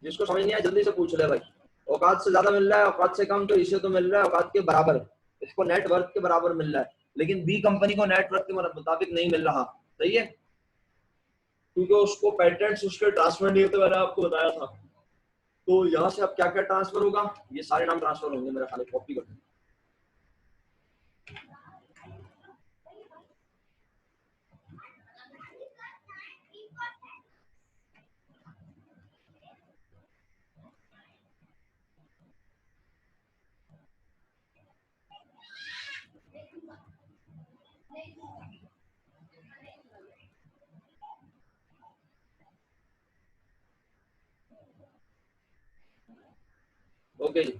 जिसको समझ नहीं आया जल्दी से पूछ ले भाई। औकात से ज्यादा मिल रहा है, औकात से कम, तो इसे तो मिल रहा है औकात के बराबर, इसको नेट वर्थ के बराबर मिल रहा है, लेकिन बी कंपनी को नेट वर्थ के मुताबिक नहीं मिल रहा। सही है, क्योंकि उसको पेटेंट्स उसके ट्रांसफर नहीं होते, मैंने आपको बताया था। तो यहाँ से अब क्या क्या ट्रांसफर होगा, ये सारे नाम ट्रांसफर होंगे मेरा, खाली कॉपी कर। ओके जी,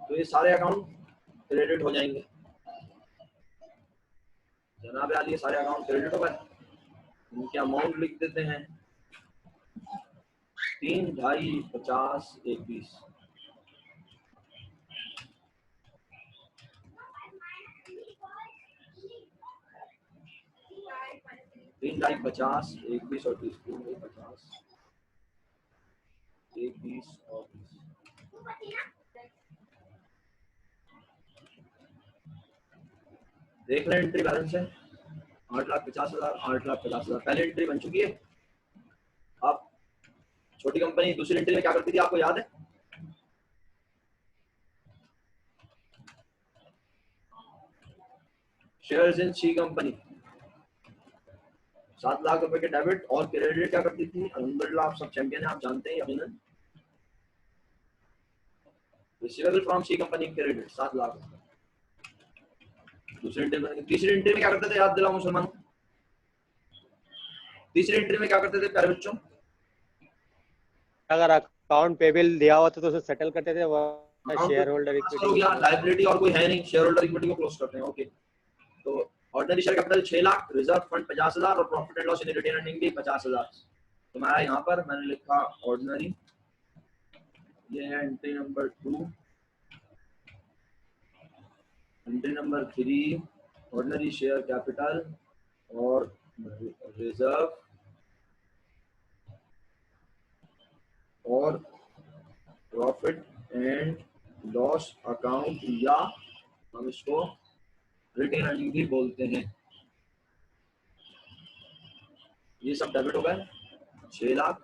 तो ये सारे अकाउंट क्रेडिट हो जाएंगे जनाब आदि, ये सारे अकाउंट क्रेडिट हो गए। इनके अमाउंट लिख देते हैं, 3, 2.5, 50, 21। 3, 2.5, 50, 21 और 30, 3, 2.5, 50, 21 और 30। देख लें एंट्री बैलेंस है 8,50,000, 8,50,000 पहली एंट्री बन चुकी है। अब छोटी कंपनी दूसरी एंट्री में क्या करती थी, आपको याद है? Shares in C company, 7 lakh रुपए के डेबिट और क्रेडिट क्या करती थी? अल्हम्दुलिल्लाह आप सब चैंपियन हैं, आप जानते हैं यकीनन। Receivable from C company credit 7 lakh. दूसरी एंट्री में, तीसरी एंट्री में क्या करते थे, याद दिलाओ मुसलमान। तीसरी एंट्री में क्या करते थे प्यारे बच्चों? अगर अकाउंट पेबल दिया हुआ तो उसे सेटल करते थे, वह शेयर होल्डर ट्रांसफर हो इक्विटी। गया, लायबिलिटी और कोई है नहीं, शेयर होल्डर इक्विटी को क्लोज करते हैं। ओके, तो ordinary share capital 6 lakh, reserve fund 50,000 और profit and loss in retain earning भी 50,000। तो मैं यहाँ पर मैंने लिखा ऑर्डिनरी, ये है entry number 2। Entry number 3 ordinary share capital और रिजर्व और प्रॉफिट एंड लॉस अकाउंट, या हम इसको रिटेन अर्निंग भी बोलते हैं। ये सब डेबिट हो गए 6 लाख,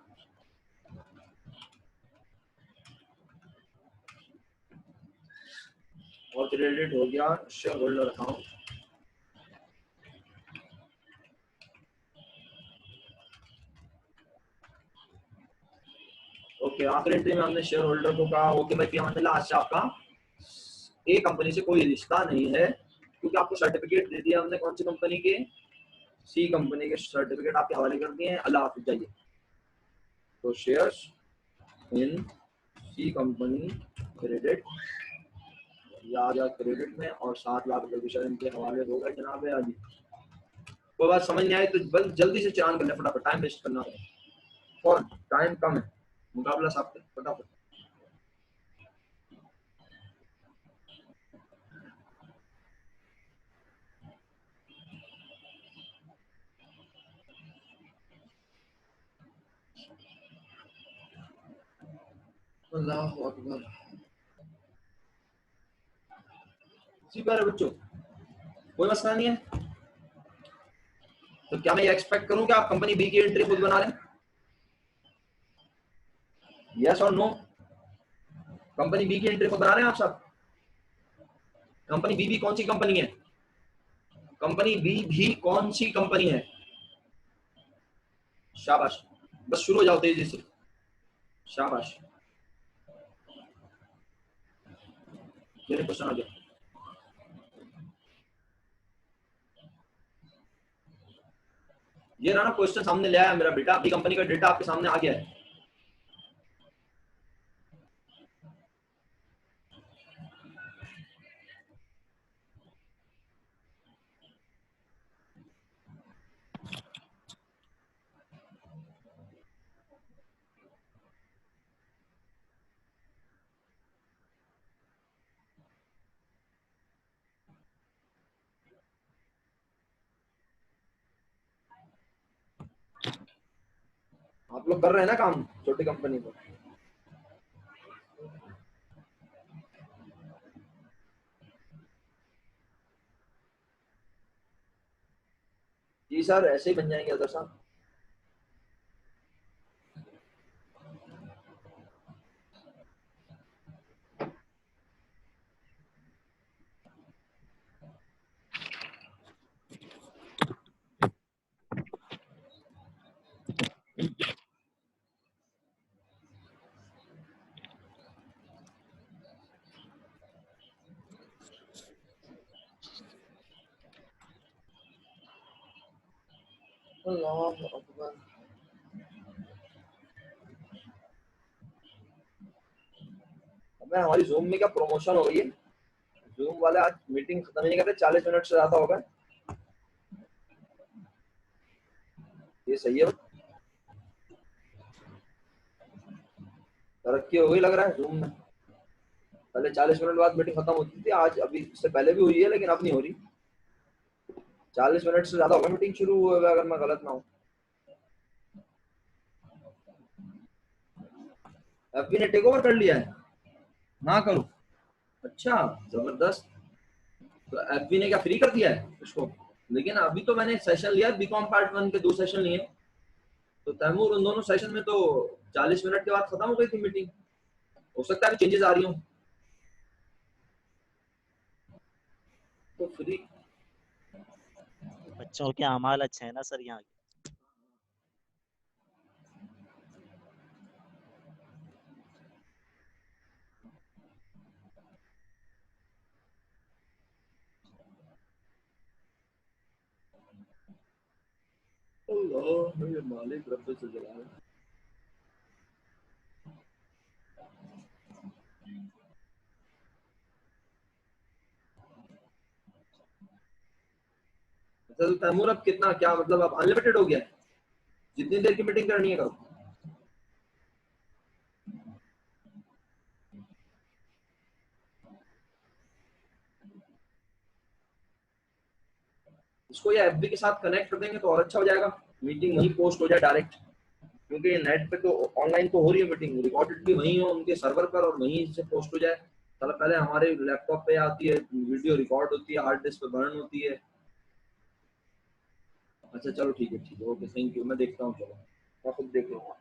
और क्रेडिट हो गया शेयर होल्डर अकाउंट। ओके, आखिरी एंट्री में हमने शेयर होल्डर को कहा ओके भाई अल्हम्दुलिल्लाह, आज से आपका ए कंपनी से कोई रिश्ता नहीं है, क्योंकि आपको सर्टिफिकेट दे दिया हमने कौन सी कंपनी के, सी कंपनी के सर्टिफिकेट आपके हवाले कर दिए हैं। अल्लाह हाफिज, जाइए। तो shares in C company credit, या आ गया क्रेडिट में, और 7 लाख रुपए की शेयर इनके हवाले हो गए जनाब आदि। कोई बात समझ नहीं आई तो बस जल्दी से चालान कर ले फटाफट, टाइम वेस्ट करना है और टाइम कम है, मुकाबला साफ कर फटाफट। अल्लाहु अकबर। जी प्यारे बच्चों, कोई मसला नहीं है। तो क्या मैं ये एक्सपेक्ट करूं कि आप कंपनी बी की एंट्री खुद बना लें? यस और नो? कंपनी बी की एंट्री खुद बना रहे हैं आप सब? कंपनी बी भी कौन सी कंपनी है? कंपनी बी भी कौन सी कंपनी है? शाबाश, बस शुरू हो जाओ तेजी से, शाबाश। मेरे क्वेश्चन आ गया। ये रहा ना क्वेश्चन सामने ले आया मेरा बेटा, अपनी कंपनी का डेटा आपके सामने आ गया है। आप लोग कर रहे हैं ना काम छोटी कंपनी को? जी सर, ऐसे ही बन जाएंगे अदर साहब। अल्लाह अकबर। मैं हमारी जूम में क्या प्रमोशन हो रही है? जूम वाले आज मीटिंग खत्म ही नहीं करते, 40 मिनट से ज्यादा हो गए। ये सही है, तरक्की हो गई लग रहा है जूम में। पहले 40 मिनट बाद मीटिंग खत्म होती थी, आज अभी इससे पहले भी हुई है लेकिन अब नहीं हो रही। 40 मिनट से ज्यादा हो गया मीटिंग शुरू हुए हुए, अगर मैं गलत ना हूँ। एफबी ने टेक ओवर कर लिया है? ना करो। अच्छा, जबरदस्त। तो एफबी ने क्या फ्री कर दिया है उसको? लेकिन अभी तो मैंने सेशन लिया, बीकॉम पार्ट 1 के 2 सेशन लिए, तो तैमूर उन दोनों सेशन में तो 40 मिनट के बाद खत्म हो गई थी मीटिंग। हो सकता है चेंजेस आ रही हो तो फ्री। बच्चों के अमाल अच्छे हैं ना सर यहाँ के। अल्लाह मेरे मालिक रब्बे से जलाल। अच्छा, तो तैमूर अब कितना, क्या मतलब अब अनलिमिटेड हो गया है? जितनी देर की मीटिंग करनी है करो। इसको ये एफबी के साथ कनेक्ट कर देंगे तो और अच्छा हो जाएगा, मीटिंग वहीं पोस्ट हो जाए डायरेक्ट। क्योंकि नेट पे तो ऑनलाइन तो हो रही है मीटिंग, रिकॉर्डेड भी वहीं हो उनके सर्वर पर और वहीं से पोस्ट हो जाए। साला पहले हमारे लैपटॉप पे आती है वीडियो, रिकॉर्ड होती है, हार्ड डिस्क पे बर्न होती है। अच्छा चलो ठीक है, ठीक है, ओके, थैंक यू, मैं देखता हूँ, चलो मैं खुद देख लूंगा।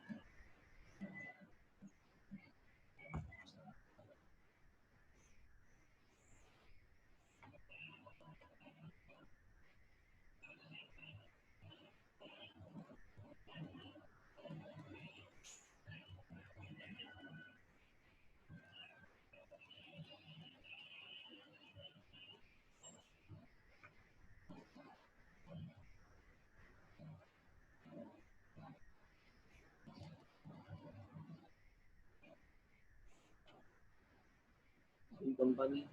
कंपनी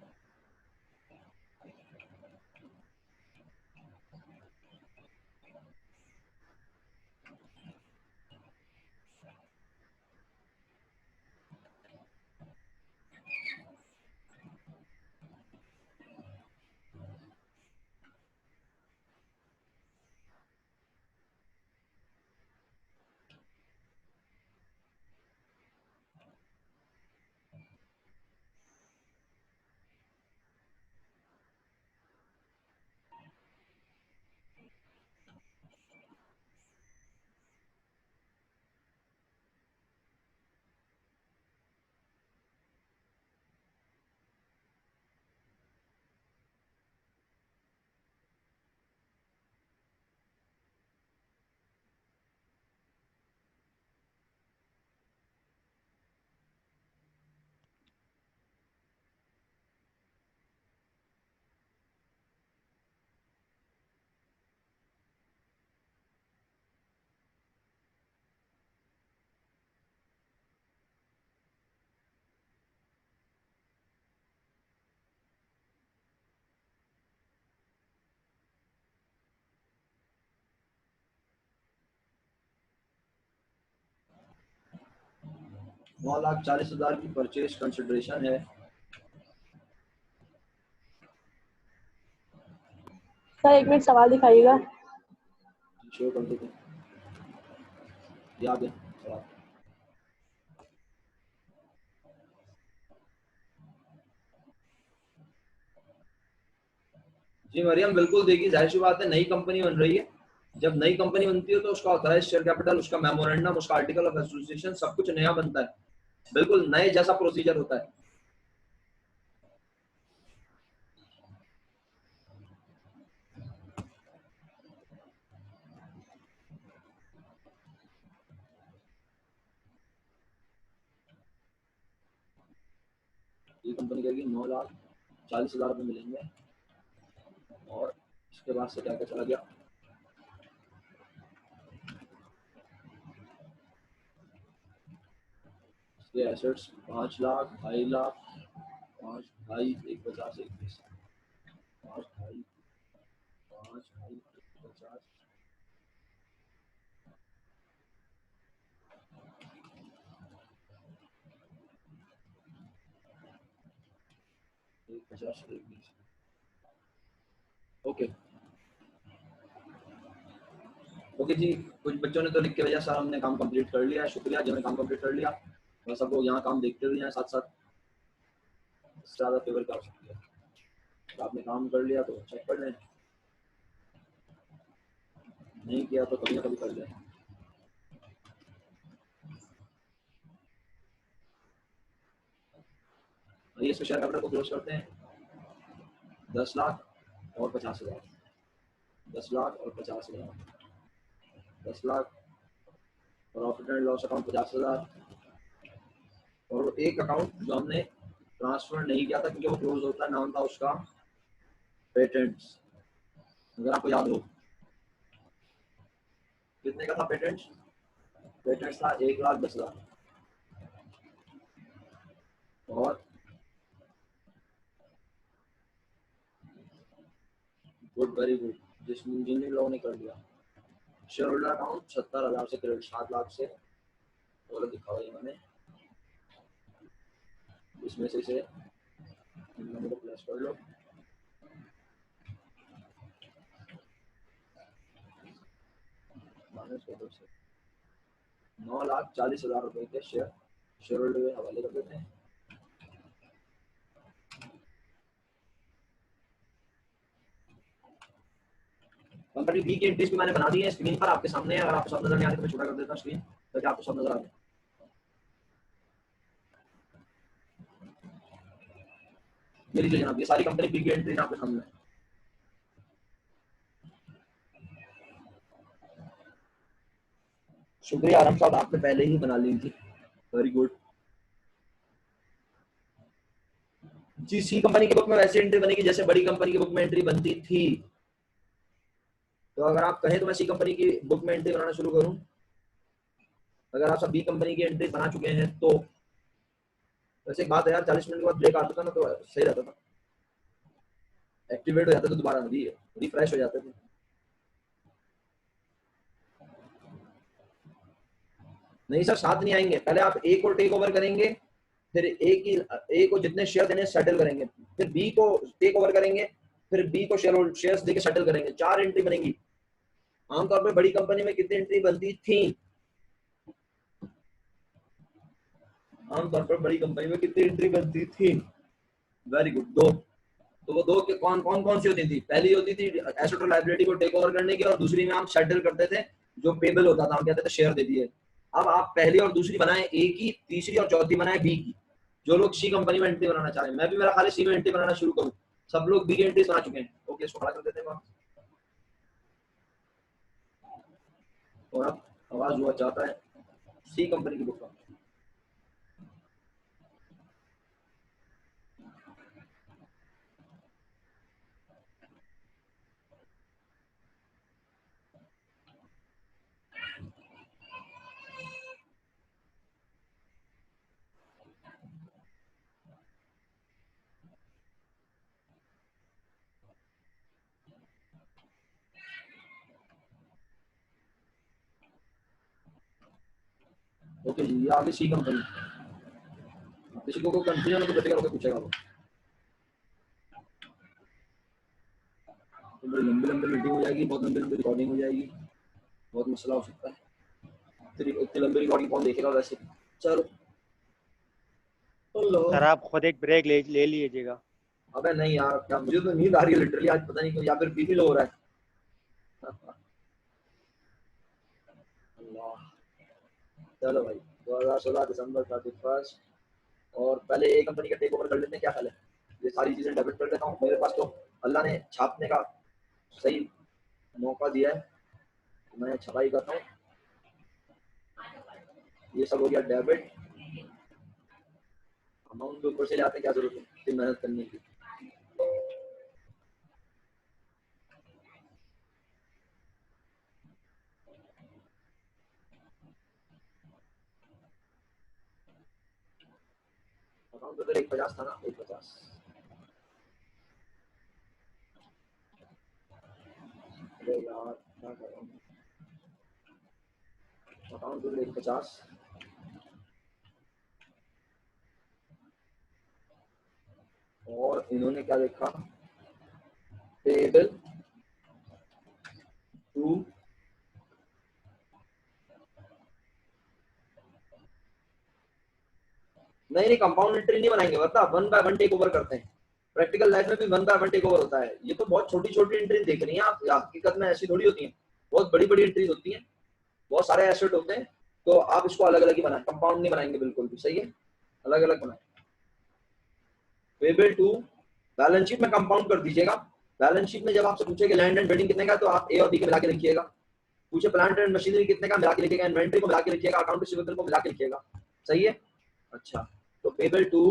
9,40,000 की परचेज कंसिडरेशन है। सर 1 मिनट सवाल दिखाइएगा। शो कर देते हैं, याद है सवाल। जी मरियम, बिल्कुल देखिए, जाहिर सी बात है, नई कंपनी बन रही है। जब नई कंपनी बनती है तो उसका ऑथराइज शेयर कैपिटल, उसका मेमोरेंडम, उसका आर्टिकल ऑफ एसोसिएशन सब कुछ नया बनता है। बिल्कुल नए जैसा प्रोसीजर होता है। ये कंपनी कहेगी 9,40,000 रुपये मिलेंगे। और इसके बाद से क्या क्या चला गया, इसके assets 5 lakh, 2.5 lakh, 5, 2.5, 1,50, 21, 5, 2.5, 5, 2.5, 1,50, 1,50, 21। Okay okay जी, कुछ बच्चों ने तो लिख के भेजा सर हमने काम कंप्लीट कर लिया है। शुक्रिया जिन्होंने काम कंप्लीट कर लिया। बस अब वो यहाँ काम देखते हुए हैं साथ साथ, इससे ज़्यादा फेवर क्या हो सकती है। तो आपने काम कर लिया तो चेक कर लें, नहीं किया तो कभी ना कभी कर लें। आइए इसमें शेयर कैपिटल को क्लोज करते हैं। 10 लाख और 50,000, 10 लाख और 50,000, 10 lakh, profit and loss account 50,000, और वो एक अकाउंट जो हमने ट्रांसफर नहीं किया था क्योंकि वो क्लोज होता है, नाम था उसका पेटेंट्स। अगर आपको याद हो कितने का था पेटेंट्स, पेटेंट्स था 1,10,000। और गुड, वेरी गुड, जिन जिन लोगों ने कर दिया। शेयर होल्डर अकाउंट 70,000 से क्रेडिट, 7 लाख से, और दिखा हुआ है मैंने, इसमें से नंबर को प्लस कर लो। माइनस कर दो से 9,40,000 रुपए के शेयर होल्डर के हवाले कर देते हैं। कंपनी बी की एंट्रीज भी मैंने बना दी है स्क्रीन पर आपके सामने है। अगर आपको सब नजर नहीं आ रही तो मैं छोटा कर देता हूँ स्क्रीन, ताकि आपको सब नजर आ जाए। ये लीजिए जनाब, ये सारी कंपनी बी की एंट्रीज आपके सामने है। शुक्रिया आराम साहब, आपने पहले ही बना ली थी, वेरी गुड जी। सी कंपनी की बुक में वैसी एंट्री बनेगी जैसे बड़ी कंपनी की बुक में एंट्री बनती थी। तो अगर आप कहें तो मैं सी कंपनी की बुक में एंट्री बनाना शुरू करूं। अगर आप सब बी कंपनी की एंट्री बना चुके हैं तो वैसे एक बात है यार, 40 मिनट के बाद ब्रेक आता था ना तो सही रहता था, एक्टिवेट हो जाता था दोबारा, रिफ्रेश हो जाते थे। नहीं सर, साथ नहीं आएंगे, पहले आप ए को टेक ओवर करेंगे, फिर ए को जितने शेयर देने सेटल करेंगे, फिर बी को टेक ओवर करेंगे, फिर बी को शेयर्स देके सेटल करेंगे। 4 एंट्री बनेंगी। आमतौर पर बड़ी कंपनी में कितनी एंट्री बनती थी, आमतौर पर बड़ी कंपनी में कितनी एंट्री बनती थी, वेरी गुड, 2। तो वो 2 के कौन कौन कौन सी होती थी, पहली होती थी एसेट और लायबिलिटी को टेक ओवर करने की, और दूसरी में हम सेटल करते थे जो पेबल होता था, हम कहते थे शेयर दे दिए। अब आप पहली और दूसरी बनाए ए की, तीसरी और चौथी बनाए बी की। जो लोग सी कंपनी में एंट्री बनाना चाह रहे हैं, मैं भी मेरा खाली सी में एंट्री बनाना शुरू करूं, सब लोग बी की एंट्री बना चुके हैं। ओके, इसको खड़ा कर देते हैं। और अब आवाज हुआ चाहता है सी कंपनी की बुक का। ओके जी, ये आगे सी कंपनी। किसी को कंफ्यूजन हो तो बेटे होकर पूछेगा वो। तो बड़ी लंबी लंबी मीटिंग हो जाएगी, बहुत लंबी लंबी रिकॉर्डिंग हो जाएगी, बहुत मसला हो सकता है। फिर इतनी लंबी रिकॉर्डिंग कौन देखेगा वैसे। चलो सर आप खुद एक ब्रेक ले लीजिएगा। अबे नहीं यार, क्या मुझे तो नींद आ रही है लिटरली आज, पता नहीं क्यों, या फिर बीपी लो हो रहा है। अल्लाह। चलो भाई 2016 दिसंबर 31 और पहले एक कंपनी का टेक ओवर कर लेते हैं, क्या ख्याल है? ये सारी चीजें डेबिट कर लेता हूँ, मेरे पास तो अल्लाह ने छापने का सही मौका दिया है, मैं छपाई करता हूँ। ये सब हो गया डेबिट। अमाउंट के ऊपर से जाते हैं, क्या जरूरत है इतनी मेहनत करने की। अकाउंट तो 150 था ना, 150। अरे यार क्या कर रहा हूँ, अकाउंट तो 150 और इन्होंने क्या देखा, पेबल टू नहीं कंपाउंड एंट्री नहीं बनाएंगे, बता 1 बाय 1 टेक ओवर करते हैं। प्रैक्टिकल लाइफ में भी 1 बाय 1 टेक ओवर होता है। ये तो बहुत छोटी छोटी एंट्री देख रही हैं आप, हकीकत में ऐसी थोड़ी होती है, बहुत बड़ी बड़ी एंट्रीज होती हैं, बहुत सारे एसेट होते हैं। तो आप इसको अलग अलग ही बनाएं, कंपाउंड नहीं बनाएंगे बिल्कुल भी, सही है, अलग अलग बनाएं। पेबल टू बैलेंस शीट में कंपाउंड कर दीजिएगा। बैलेंस शीट में जब आपसे पूछेगा लैंड एंड बिल्डिंग कितने का, तो आप ए और बी के मिला के लिखिएगा। पूछे प्लांट एंड मशीनरी कितने का, मिला के लिखिएगा। इन्वेंटरी को मिला के लिखिएगा, अकाउंट रिसीवेबल को मिला के लिखिएगा, सही है। अच्छा तो पेबल टू,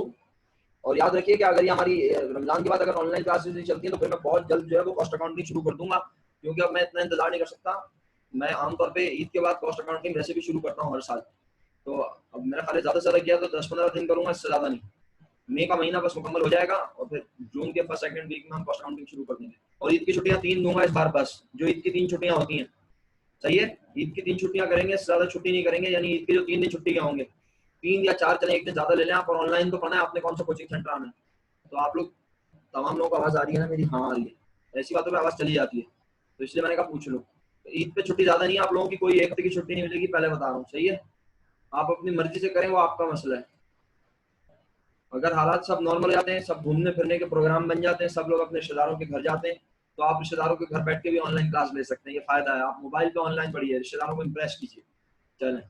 और याद रखिए कि अगर ये हमारी रमजान के बाद अगर ऑनलाइन क्लासेस नहीं चलती है तो फिर मैं बहुत जल्द जो है वो कॉस्ट अकाउंटिंग शुरू कर दूंगा, क्योंकि अब मैं इतना इंतजार नहीं कर सकता। मैं आमतौर पे ईद के बाद कॉस्ट अकाउंटिंग वैसे भी शुरू करता हूँ हर साल, तो अब मेरा खाली ज्यादा से ज्यादा किया तो 10-15 दिन करूंगा, इससे ज्यादा नहीं। मई का महीना बस मुकम्मल हो जाएगा और फिर जून के फर्स्ट सेकंड वीक में हम कॉस्ट अकाउंटिंग शुरू कर देंगे। और ईद की छुट्टियां 3 दूंगा इस बार, बस जो ईद की 3 छुट्टियां होती हैं, सही है, ईद की 3 छुट्टियां करेंगे, इससे ज्यादा छुट्टी नहीं करेंगे। यानी ईद के जो 3 दिन छुट्टी के होंगे, 3 या 4 चले, एक दिन ज्यादा ले लें आप। और ऑनलाइन तो पढ़ना है आपने, कौन सा कोचिंग सेंटर आना है। तो आप लोग तमाम लोगों को आवाज आ रही है ना मेरी? हाँ आ रही है, ऐसी बातों पे आवाज चली जाती है, तो इसलिए मैंने कहा पूछ लो। ईद पे छुट्टी ज्यादा नहीं है आप लोगों की, कोई एक हफ्ते की छुट्टी नहीं मिलेगी, पहले बता रहा हूँ, सही है। आप अपनी मर्जी से करें, वो आपका मसला है। अगर हालात सब नॉर्मल जाते हैं, सब घूमने फिरने के प्रोग्राम बन जाते हैं, सब लोग अपने रिश्तेदारों के घर जाते हैं, तो आप रिश्तेदारों के घर बैठ के भी ऑनलाइन क्लास ले सकते हैं। ये फायदा है, आप मोबाइल पे ऑनलाइन पढ़िए, रिश्तेदारों को इम्प्रेस कीजिए। चलें,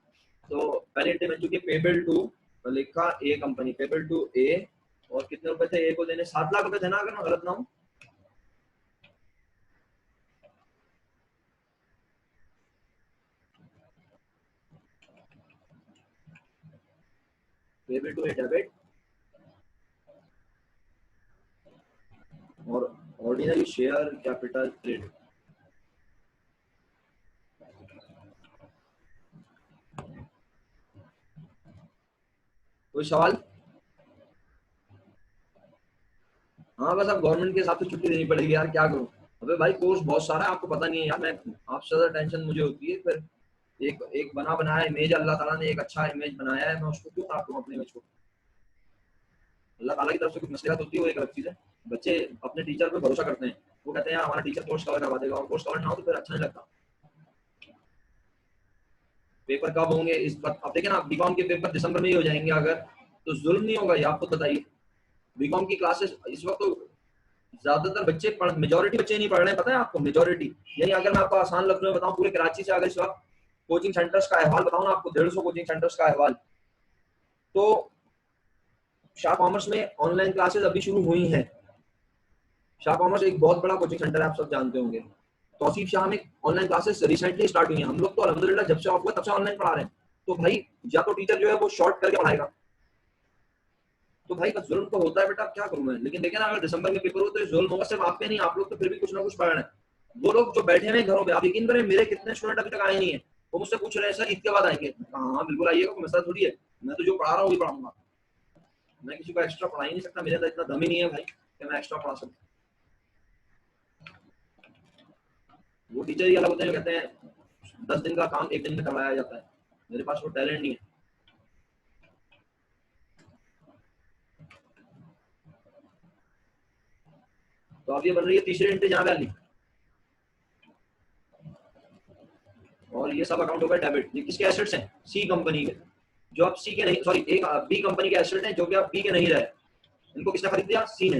तो पहले एंट्री बन चुकी है पेबल टू, लिखा ए कंपनी, पेबल टू ए, और कितने रुपए थे ए को देने? 7 लाख रुपए थे ना, अगर मैं गलत ना हूँ। पेबल टू ए डेबिट और ऑर्डिनरी शेयर कैपिटल क्रेडिट। कोई सवाल? हाँ बस अब गवर्नमेंट के हिसाब से छुट्टी देनी पड़ेगी यार, क्या करूँ। अबे भाई कोर्स बहुत सारा है, आपको पता नहीं है यार, मैं आपसे ज्यादा टेंशन मुझे होती है। फिर एक एक बना बनाया इमेज, अल्लाह ताला ने एक अच्छा इमेज बनाया है, मैं उसको क्यों खराब करूँ अपने इमेज को। अल्लाह ताला की तरफ से कुछ नसीहत होती है, वो एक अलग चीज है। बच्चे अपने टीचर पे भरोसा करते हैं, वो कहते हैं हमारा टीचर कोर्स कवर करवा देगा, और कोर्स कवर ना हो तो फिर अच्छा नहीं लगता। पेपर कब होंगे इस बार अब देखिए ना, बीकॉम के पेपर दिसंबर में ही हो जाएंगे अगर, तो जुल्म नहीं होगा ये आपको बताइए। बीकॉम की क्लासेस इस वक्त तो ज्यादातर बच्चे मेजोरिटी बच्चे नहीं पढ़ रहे हैं, पता है आपको, मेजोरिटी। यानी अगर मैं आपको आसान लफ्जों में बताऊं, पूरे कराची से अगर इस वक्त कोचिंग सेंटर्स का अहवाल बताऊं ना आपको, 150 कोचिंग सेंटर्स का अहवाल, तो शाह कॉमर्स में ऑनलाइन क्लासेस अभी शुरू हुई हैं। शाह कॉमर्स एक बहुत बड़ा कोचिंग सेंटर है, आप सब जानते होंगे। तौसीफ शाह में ऑनलाइन क्लासेस रिसेंटली स्टार्ट हुई हैं। हम लोग तो अल्हम्दुलिल्लाह जब से ऑफ हुआ तब से ऑनलाइन पढ़ा रहे हैं। तो भाई या तो टीचर जो है वो शॉर्ट करके पढ़ाएगा, तो भाई बस जुल्म तो होता है बेटा, क्या करूं मैं। लेकिन देखिए ना, अगर दिसंबर में पेपर हो तो जुल्म होगा सिर्फ आप पे नहीं, आप लोग तो फिर भी कुछ ना कुछ पढ़ रहे हैं। वो लोग जो बैठे हैं घरों पे, आप यकीन करें मेरे कितने स्टूडेंट अभी तक आए नहीं है, वो मुझसे पूछ रहे हैं सर ईद के बाद आएंगे। हाँ बिल्कुल आइएगा, कोई मसला थोड़ी है, मैं तो जो पढ़ा रहा हूँ वही पढ़ाऊंगा। मैं किसी को एक्स्ट्रा पढ़ा ही नहीं सकता, मेरे अंदर इतना दम ही नहीं है भाई कि मैं एक्स्ट्रा पढ़ा सकूं। वो टीचर ही अलग होते हैं, कहते हैं 10 दिन का काम 1 दिन में करवाया जाता है। मेरे पास वो टैलेंट नहीं है। तो अब ये बन रही है तीसरी एंट्री जनाब अली, और ये सब अकाउंट होगा डेबिट। ये किसके एसेट्स हैं? सी कंपनी के, जो अब सी के नहीं, सॉरी एक बी कंपनी के एसेट हैं जो कि अब बी के नहीं रहे। इनको किसने खरीद लिया? सी ने।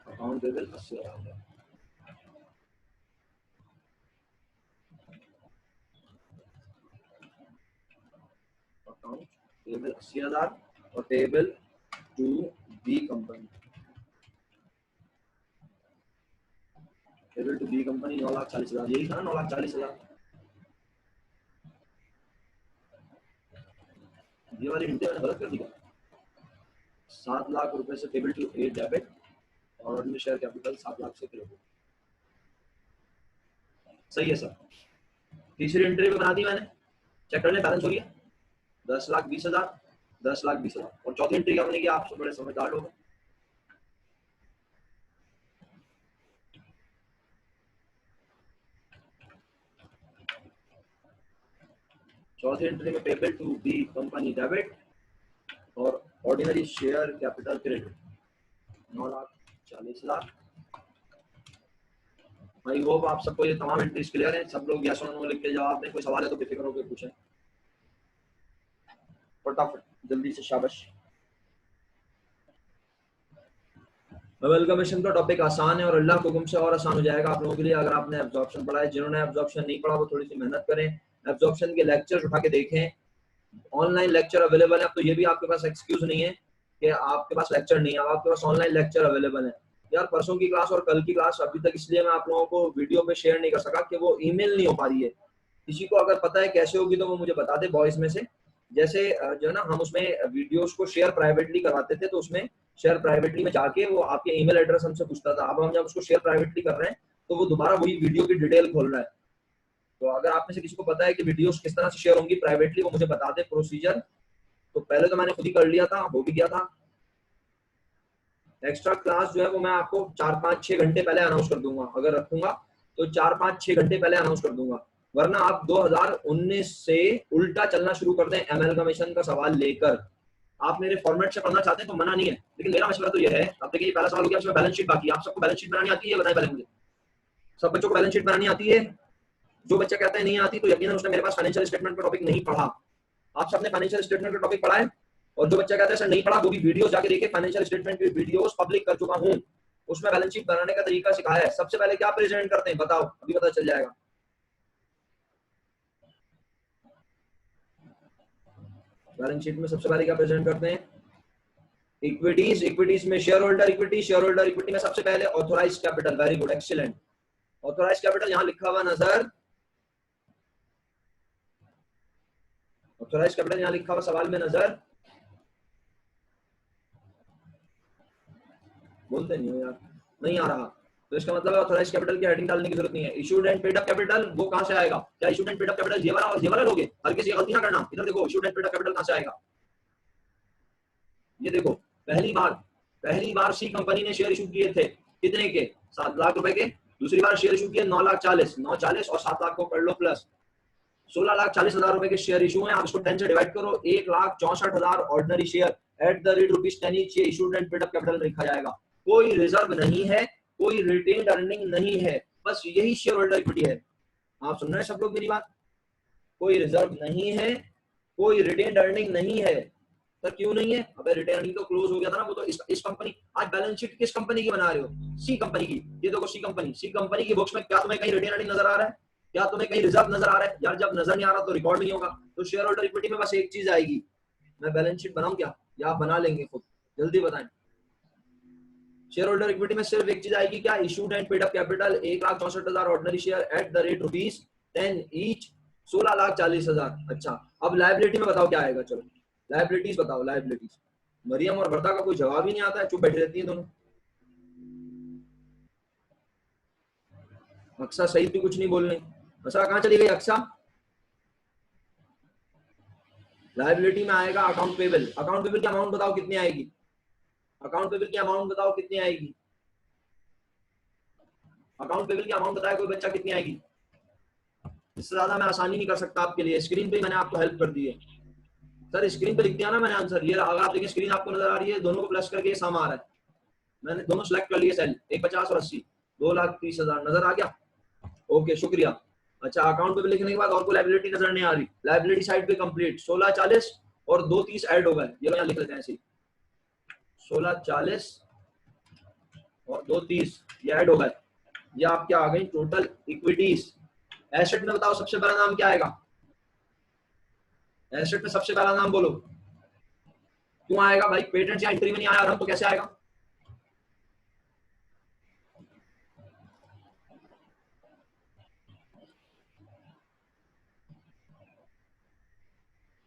अकाउंट पेबल 80,000, अकाउंट पेबल 80,000 और payable to B company, payable to B company 9,40,000, यही था ना 9,40,000। ये वाली हिंदी मैंने गलत कर दी क्या? 7 लाख रुपए से पेबल टू ए डेबिट और ऑर्डिनरी शेयर कैपिटल 7 लाख से क्रेडिट। सही है सर। तीसरी एंट्री पे बना दी मैंने, चेक कर ले बैलेंस हो गया 10,20,000, 10,20,000। और चौथी एंट्री क्या बनेगी? आप सब बड़े समझदार लोग हैं। चौथी एंट्री में payable to B company debit और ordinary share capital credit 9,40,000। I hope आप सबको ये तमाम एंट्रीज क्लियर हैं। सब लोग यस और नो लिख के जवाब दें। कोई सवाल है तो बेफिक्र होकर पूछें फटाफट जल्दी से, शाबाश। अमेलगमेशन का टॉपिक आसान है और अल्लाह के हुक्म से और आसान हो जाएगा आप लोगों के लिए अगर आपने एब्जॉर्प्शन पढ़ा है। जिन्होंने एब्जॉर्प्शन नहीं पढ़ा वो थोड़ी सी मेहनत करें, एब्जॉर्प्शन के लेक्चर उठा के देखें। ऑनलाइन लेक्चर अवेलेबल है। अब तो ये भी आपके पास एक्सक्यूज नहीं है कि आपके पास लेक्चर नहीं है, अब आपके पास ऑनलाइन लेक्चर अवेलेबल है। यार परसों की क्लास और कल की क्लास अभी तक इसलिए मैं आप लोगों को वीडियो पे शेयर नहीं कर सका कि वो ईमेल नहीं हो पा रही है। किसी को अगर पता है कैसे होगी तो वो मुझे बता दे बॉयज में से। जैसे जो है ना हम उसमें वीडियोस को शेयर प्राइवेटली करवाते थे तो उसमें शेयर प्राइवेटली में जाके वो आपके ईमेल एड्रेस हमसे पूछता था। अब हम जब उसको शेयर प्राइवेटली कर रहे हैं तो वो दोबारा वही वीडियो की डिटेल खोल रहा है। तो अगर आप में से किसी को पता है कि वीडियोस किस तरह से शेयर होंगी प्राइवेटली वो मुझे बता दे प्रोसीजर। तो पहले तो मैंने खुद ही कर लिया था, हो भी गया था। एक्स्ट्रा क्लास जो है वो मैं आपको 4-5-6 घंटे पहले अनाउंस कर दूंगा। अगर रखूंगा तो 4-5-6 घंटे पहले अनाउंस कर दूंगा, वरना आप 2019 से उल्टा चलना शुरू कर दें एमएलगमेशन का सवाल लेकर। आप मेरे फॉर्मेट से पढ़ना चाहते हैं तो मना नहीं है, लेकिन मेरा मशवरा तो यह है। अब देखिए पहला सवाल हो गया, बैलेंस शीट बाकी। आप सबको बैलेंस शीट बनानी आती है? बताएं पहले मुझे, सब बच्चों को बैलेंस शीट बनानी आती है? जो बच्चा कहता है नहीं आती तो यकीनन उसने मेरे पास फाइनेंशियल स्टेटमेंट का टॉपिक नहीं पढ़ा। आप सबने फाइनेंशियल स्टेटमेंट का टॉपिक पढ़ा है? और जो बच्चा कहता है सर नहीं पढ़ा, वो भी वीडियोस जाके देखे, फाइनेंशियल स्टेटमेंट की वीडियोस पब्लिक कर चुका हूं, उसमें बैलेंस शीट बनाने का तरीका सिखाया है। सबसे पहले क्या प्रेजेंट करते हैं बताओ, अभी पता चल जाएगा। बैलेंस शीट में सबसे पहले क्या प्रेजेंट करते हैं? इक्विटीज, इक्विटीज में share holder equity, share holder equity में सबसे पहले authorised capital. Very good, excellent. Authorised capital यहां लिखा हुआ नजर, ऑथोराइज्ड कैपिटल यहां लिखा हुआ सवाल में नजर, बोलते नहीं हो यार, नहीं आ रहा। तो इसका मतलब ऑथोराइज्ड कैपिटल की हेडिंग डालने की जरूरत नहीं है। Issued and paid up capital वो कहां से आएगा? क्या issued and paid up capital ये वाला और ये वाला लोगे? हर किसी गलती ना करना। इधर देखो issued and paid up capital कहां से आएगा? ये देखो पहली बार सी कंपनी ने शेयर इशू किए थे कितने के? 7 लाख रुपए के। दूसरी बार शेयर इशू किए 9,40,000, 9,40,000 और 7 लाख को कर लो प्लस 16,40,000 रुपए के शेयर इशू हैं। आप इसको 10 से डिवाइड करो, 1,64,000 ordinary share at the rate ₹10 each issued and paid up capital में लिखा जाएगा। कोई रिजर्व नहीं है, कोई रिटेन्ड अर्निंग नहीं है, बस यही शेयर होल्डर इक्विटी है। आप सुन रहे हैं सब लोग मेरी बात? कोई रिजर्व नहीं है, कोई रिटेन्ड अर्निंग नहीं है। तो क्यों नहीं है? अबे रिटेन अर्निंग तो क्लोज हो गया था ना। वो तो इस कंपनी, आज बैलेंस शीट किस कंपनी की बना रहे हो? सी कंपनी की। ये देखो सी कंपनी की बुक्स में क्या तुम्हें कहीं रिटेन अर्निंग नजर आ रहा है? क्या तुम्हें कहीं रिजर्व नजर आ रहा है? यार जब नजर नहीं आ रहा तो रिकॉर्ड नहीं होगा। तो शेयर होल्डर इक्विटी में बस एक चीज आएगी। मैं बैलेंस शीट बनाऊं क्या या आप बना लेंगे खुद? जल्दी बताएं। शेयर होल्डर इक्विटी में सिर्फ एक चीज आएगी, क्या? Issued and paid up capital 1,64,000 ordinary share at the rate ₹10 each, 16,40,000। अच्छा अब लायबिलिटी में बताओ क्या आएगा? चलो लायबिलिटीज बताओ। लायबिलिटीज मरियम और वर्दा का कोई जवाब ही नहीं आता है, चुप बैठी रहती है दोनों। अक्सा सही भी कुछ नहीं बोल रही। अक्सा कहाँ चली गई? अक्सा लायबिलिटी में आएगा अकाउंट पेबल। अकाउंट पेबल की अमाउंट बताओ कितनी आएगी? अकाउंट पेबल की अमाउंट बताओ कितनी आएगी? अकाउंट पेबल की अमाउंट बताया कोई बच्चा कितनी आएगी? इससे ज्यादा मैं आसानी नहीं कर सकता आपके लिए। स्क्रीन पे मैंने आपको हेल्प कर दी है। सर स्क्रीन पे लिख दिया ना मैंने आंसर, ये अगर आप देखिए स्क्रीन आपको नजर आ रही है, दोनों को प्लस करके ये सम आ रहा है, मैंने दोनों सेलेक्ट कर लिए सेल, 150 और 80, 2,30,000 नजर आ गया। ओके शुक्रिया। अच्छा अकाउंट पे लिखने के बाद और कोई लायबिलिटी नजर नहीं आ रही, लायबिलिटी साइड पे कंप्लीट, 1640 और 230 ऐड हो गए, ये यहाँ लिख लेते हैं ऐसे, 1640 और 230 ये ऐड हो गए, ये आपके आ गई टोटल इक्विटीज। एसेट में बताओ सबसे पहला नाम क्या आएगा, एसेट में सबसे पहला नाम बोलो, क्यों आएगा भाई, पेटेंट या एंट्री में नहीं आया रहा तो कैसे आएगा?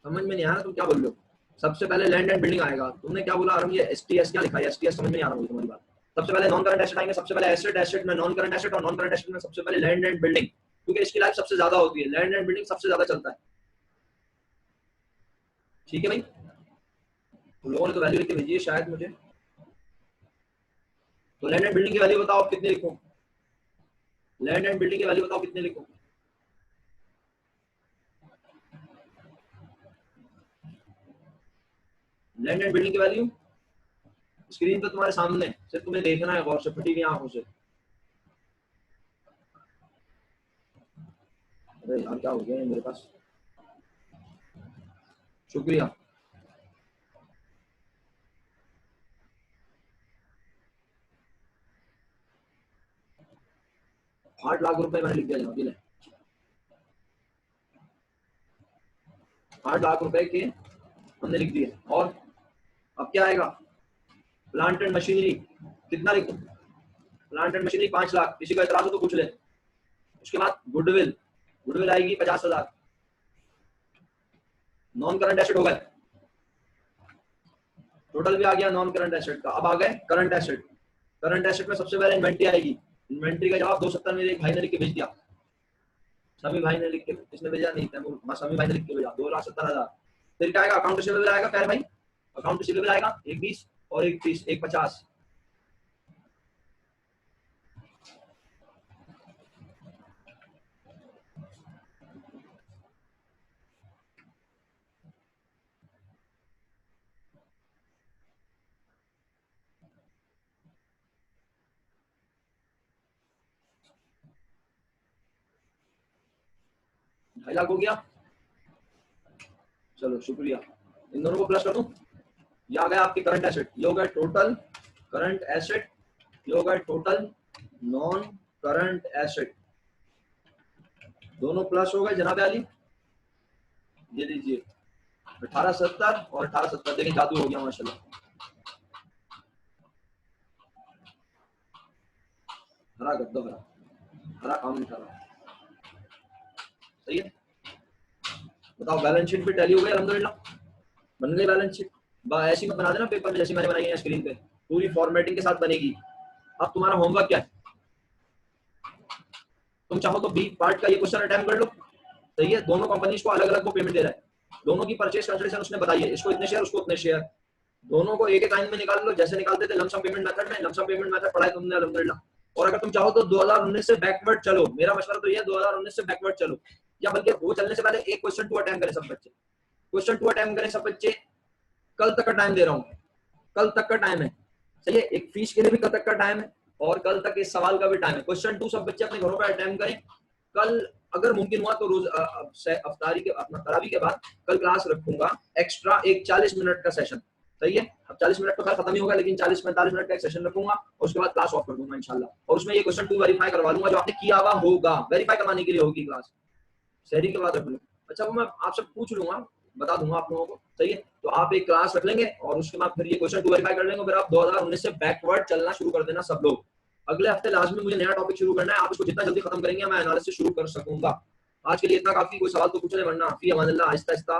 समझ में नहीं आया तुम क्या बोल रहे हो? सबसे पहले लैंड एंड बिल्डिंग आएगा, तुमने क्या बोला आराम, ये एसटीएस क्या लिखा है, एसटीएस समझ में नहीं आ रहा मुझे तुम्हारी बात। सबसे पहले नॉन करंट एसेट आएंगे, सबसे पहले एसेट, एसेट में नॉन करंट एसेट और नॉन करंट एसेट में सबसे पहले लैंड एंड बिल्डिंग, क्योंकि इसकी लाइफ सबसे ज्यादा होती है, लैंड एंड बिल्डिंग सबसे ज्यादा चलता है। ठीक है भाई, लोगों ने तो वैल्यू लिख के भेजी है शायद मुझे, तो लैंड एंड बिल्डिंग की वैल्यू बताओ कितने लिखूं, लैंड एंड बिल्डिंग की वैल्यू बताओ कितने लिखूं? लैंड एंड बिल्डिंग की वैल्यू स्क्रीन पे तुम्हारे सामने, सिर्फ तुम्हें देखना है गौर से, फटी हुई आंखों से। अरे यार क्या हो गया है मेरे पास, शुक्रिया। ₹8,00,000 मैंने लिख दिया जनाब, ये 8 लाख रुपए के हमने लिख दिए। और अब क्या आएगा, प्लांट एंड मशीनरी कितना लिखूं, प्लांट एंड मशीनरी 5 लाख, किसी का इतराज हो तो पूछ ले। उसके बाद गुडविल, गुडविल आएगी 50,000, नॉन करंट एसेट हो गए, टोटल भी आ गया नॉन करंट एसेट का। अब आ गए करंट एसेट, करंट एसेट में सबसे पहले इन्वेंट्री आएगी, इन्वेंट्री का जवाब 270 मेरे एक भाई ने लिख के भेज दिया, सभी भाई ने लिख के, किसने भेजा नहीं था, सभी भाई ने लिख के भेजा 2,70,000। फिर क्या आएगा, अकाउंट रिसीवेबल आएगा प्यारे भाई, अकाउंट रिसीवेबल आएगा 1,20 और 1,30, 1,50। ढाई लाख हो गया, चलो शुक्रिया। इन दोनों को प्लस कर दूं, ये आ गया आपके करंट एसेट, ये हो गया टोटल करंट एसेट, ये हो गया टोटल नॉन करंट एसेट, दोनों प्लस हो गए जनाब अली। ये लीजिए 1870 और 1870, देखिए जादू हो गया माशाल्लाह। हरा कर दो, हरा हरा काम नहीं कर रहा, सही है। बताओ बैलेंस शीट पे टैली हो गई अल्हम्दुलिल्लाह, बन गई बैलेंस शीट। ऐसी मत बना देना पेपर में जैसी मैंने बनाई है स्क्रीन पे, पूरी फॉर्मेटिंग के साथ बनेगी। अब तुम्हारा होमवर्क क्या है, तुम चाहो तो बी पार्ट का ये क्वेश्चन अटेम्प्ट कर लो, सही है। दोनों कंपनीज को अलग अलग वो पेमेंट दे रहा है, दोनों की परचेज कंसिडरेशन उसने बताई है, इसको इतने शेयर उसको उतने शेयर, दोनों को एक एक लाइन में निकाल लो जैसे निकालते थे लमसम पेमेंट मेथड में। लमसम पेमेंट मेथड पढ़ाई तुमने अल्हम्दुलिल्लाह। और अगर तुम चाहो तो 2019 से बैकवर्ड चलो, मेरा मशवरा तो ये है 2019 से बैकवर्ड चलो, या बल्कि वो चलने से पहले एक क्वेश्चन 2 अटेम्प्ट करें सब बच्चे, क्वेश्चन 2 अटेम्प्ट करें सब बच्चे। कल तक का टाइम दे रहा हूँ, कल तक का टाइम है, सही है। एक फीस के लिए भी कल तक का टाइम है और कल तक इस सवाल का भी टाइम है। क्वेश्चन 2 सब बच्चे अपने घरों पर अटेम्प्ट करें। कल अगर मुमकिन हुआ तो रोज अफ्तारी के अपना तरावी के बाद कल क्लास रखूंगा एक्स्ट्रा, एक 40 मिनट का सेशन, सही है। अब 40 मिनट तो खैर खत्म ही होगा, लेकिन 40-45 मिनट का एक सेशन रखूंगा और उसके बाद क्लास ऑफ कर दूंगा इंशाल्लाह। और उसमें ये क्वेश्चन 2 वेरीफाई करवा दूंगा जो आपने किया हुआ होगा, वेरीफाई करवाने के लिए होगी क्लास, शहरी के बाद रख लूँ। अच्छा वो मैं आपसे पूछ लूंगा, बता दूंगा आप लोगों को, सही है। तो आप एक क्लास रख लेंगे और उसके बाद फिर ये क्वेश्चन 2 वेरीफाई कर लेंगे, फिर आप 2019 से बैकवर्ड चलना शुरू कर देना सब लोग। अगले हफ्ते लाजमी मुझे नया टॉपिक शुरू करना है, आप इसको जितना जल्दी खत्म करेंगे मैं एनालिसिस शुरू कर सकूंगा। आज के लिए इतना काफी, कोई सवाल तो पूछ ले, वरना फी अमानिल्लाह आहिस्ता आहिस्ता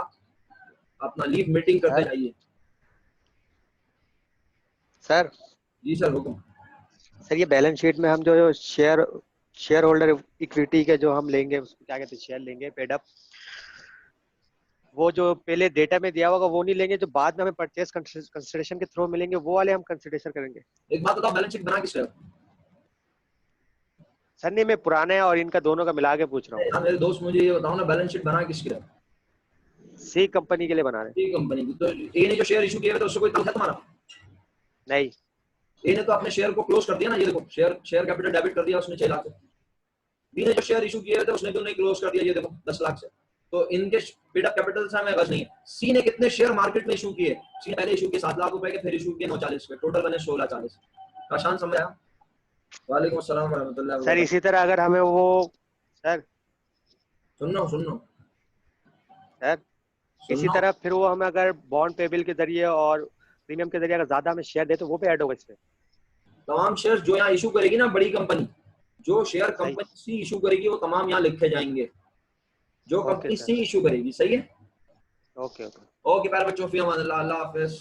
अपना लीव मीटिंग करते जाइए। सर जी सर हुक्म। सर ये बैलेंस शीट में हम जो शेयर होल्डर इक्विटी के जो हम लेंगे, उसको क्या कहते हैं, शेयर लेंगे पेड अप, वो जो पहले डेटा में दिया होगा वो नहीं लेंगे, जो बाद में हमें परचेस कंसिडरेशन के थ्रू मिलेंगे वो वाले हम कंसिडरेशन करेंगे। एक बात बताओ, बैलेंस शीट बना किसने? सर नहीं, मैं पुराने और इनका दोनों का मिला के पूछ रहा हूँ। मेरे दोस्त मुझे ये बताओ ना, बैलेंस शीट बना किसके? सी कंपनी के लिए बना रहे हैं। सी कंपनी की। तो ए ने जो शेयर इशू किया है तो उससे कोई ताल्लुक है तुम्हारा? नहीं, ए ने तो अपने शेयर को क्लोज कर दिया ना, ये देखो शेयर कैपिटल डेबिट कर दिया उसने 6 लाख से। बी ने जो शेयर इशू किए थे उसने क्यों नहीं क्लोज कर दिया, ये देखो 10 लाख से। तो इनके पेड अप कैपिटल से हमें गज नहीं है। सी ने कितने शेयर मार्केट में इशू किए? सी ने पहले इशू किए 7 लाख रुपए के, फिर इशू किए 940 के, टोटल बने 1640। आसान समझ आया? वालेकुम अस्सलाम रहमतुल्लाहि व सर बरकातहू। इसी तरह अगर हमें वो सर सुन लो सर इसी तरह फिर वो हमें अगर बॉन्ड पेबल के जरिए और प्रीमियम के जरिए अगर ज्यादा हमें शेयर दे तो वो भी ऐड होगा इसमें। तमाम शेयर जो यहाँ इशू करेगी ना बड़ी कंपनी, जो शेयर सही। कंपनी सी इशू करेगी वो तमाम यहाँ लिखे जाएंगे, जो ओके कंपनी सर। सी इशू करेगी। सही है? Okay okay. ओके प्यारे बच्चों, फिर अल्लाह हाफिज।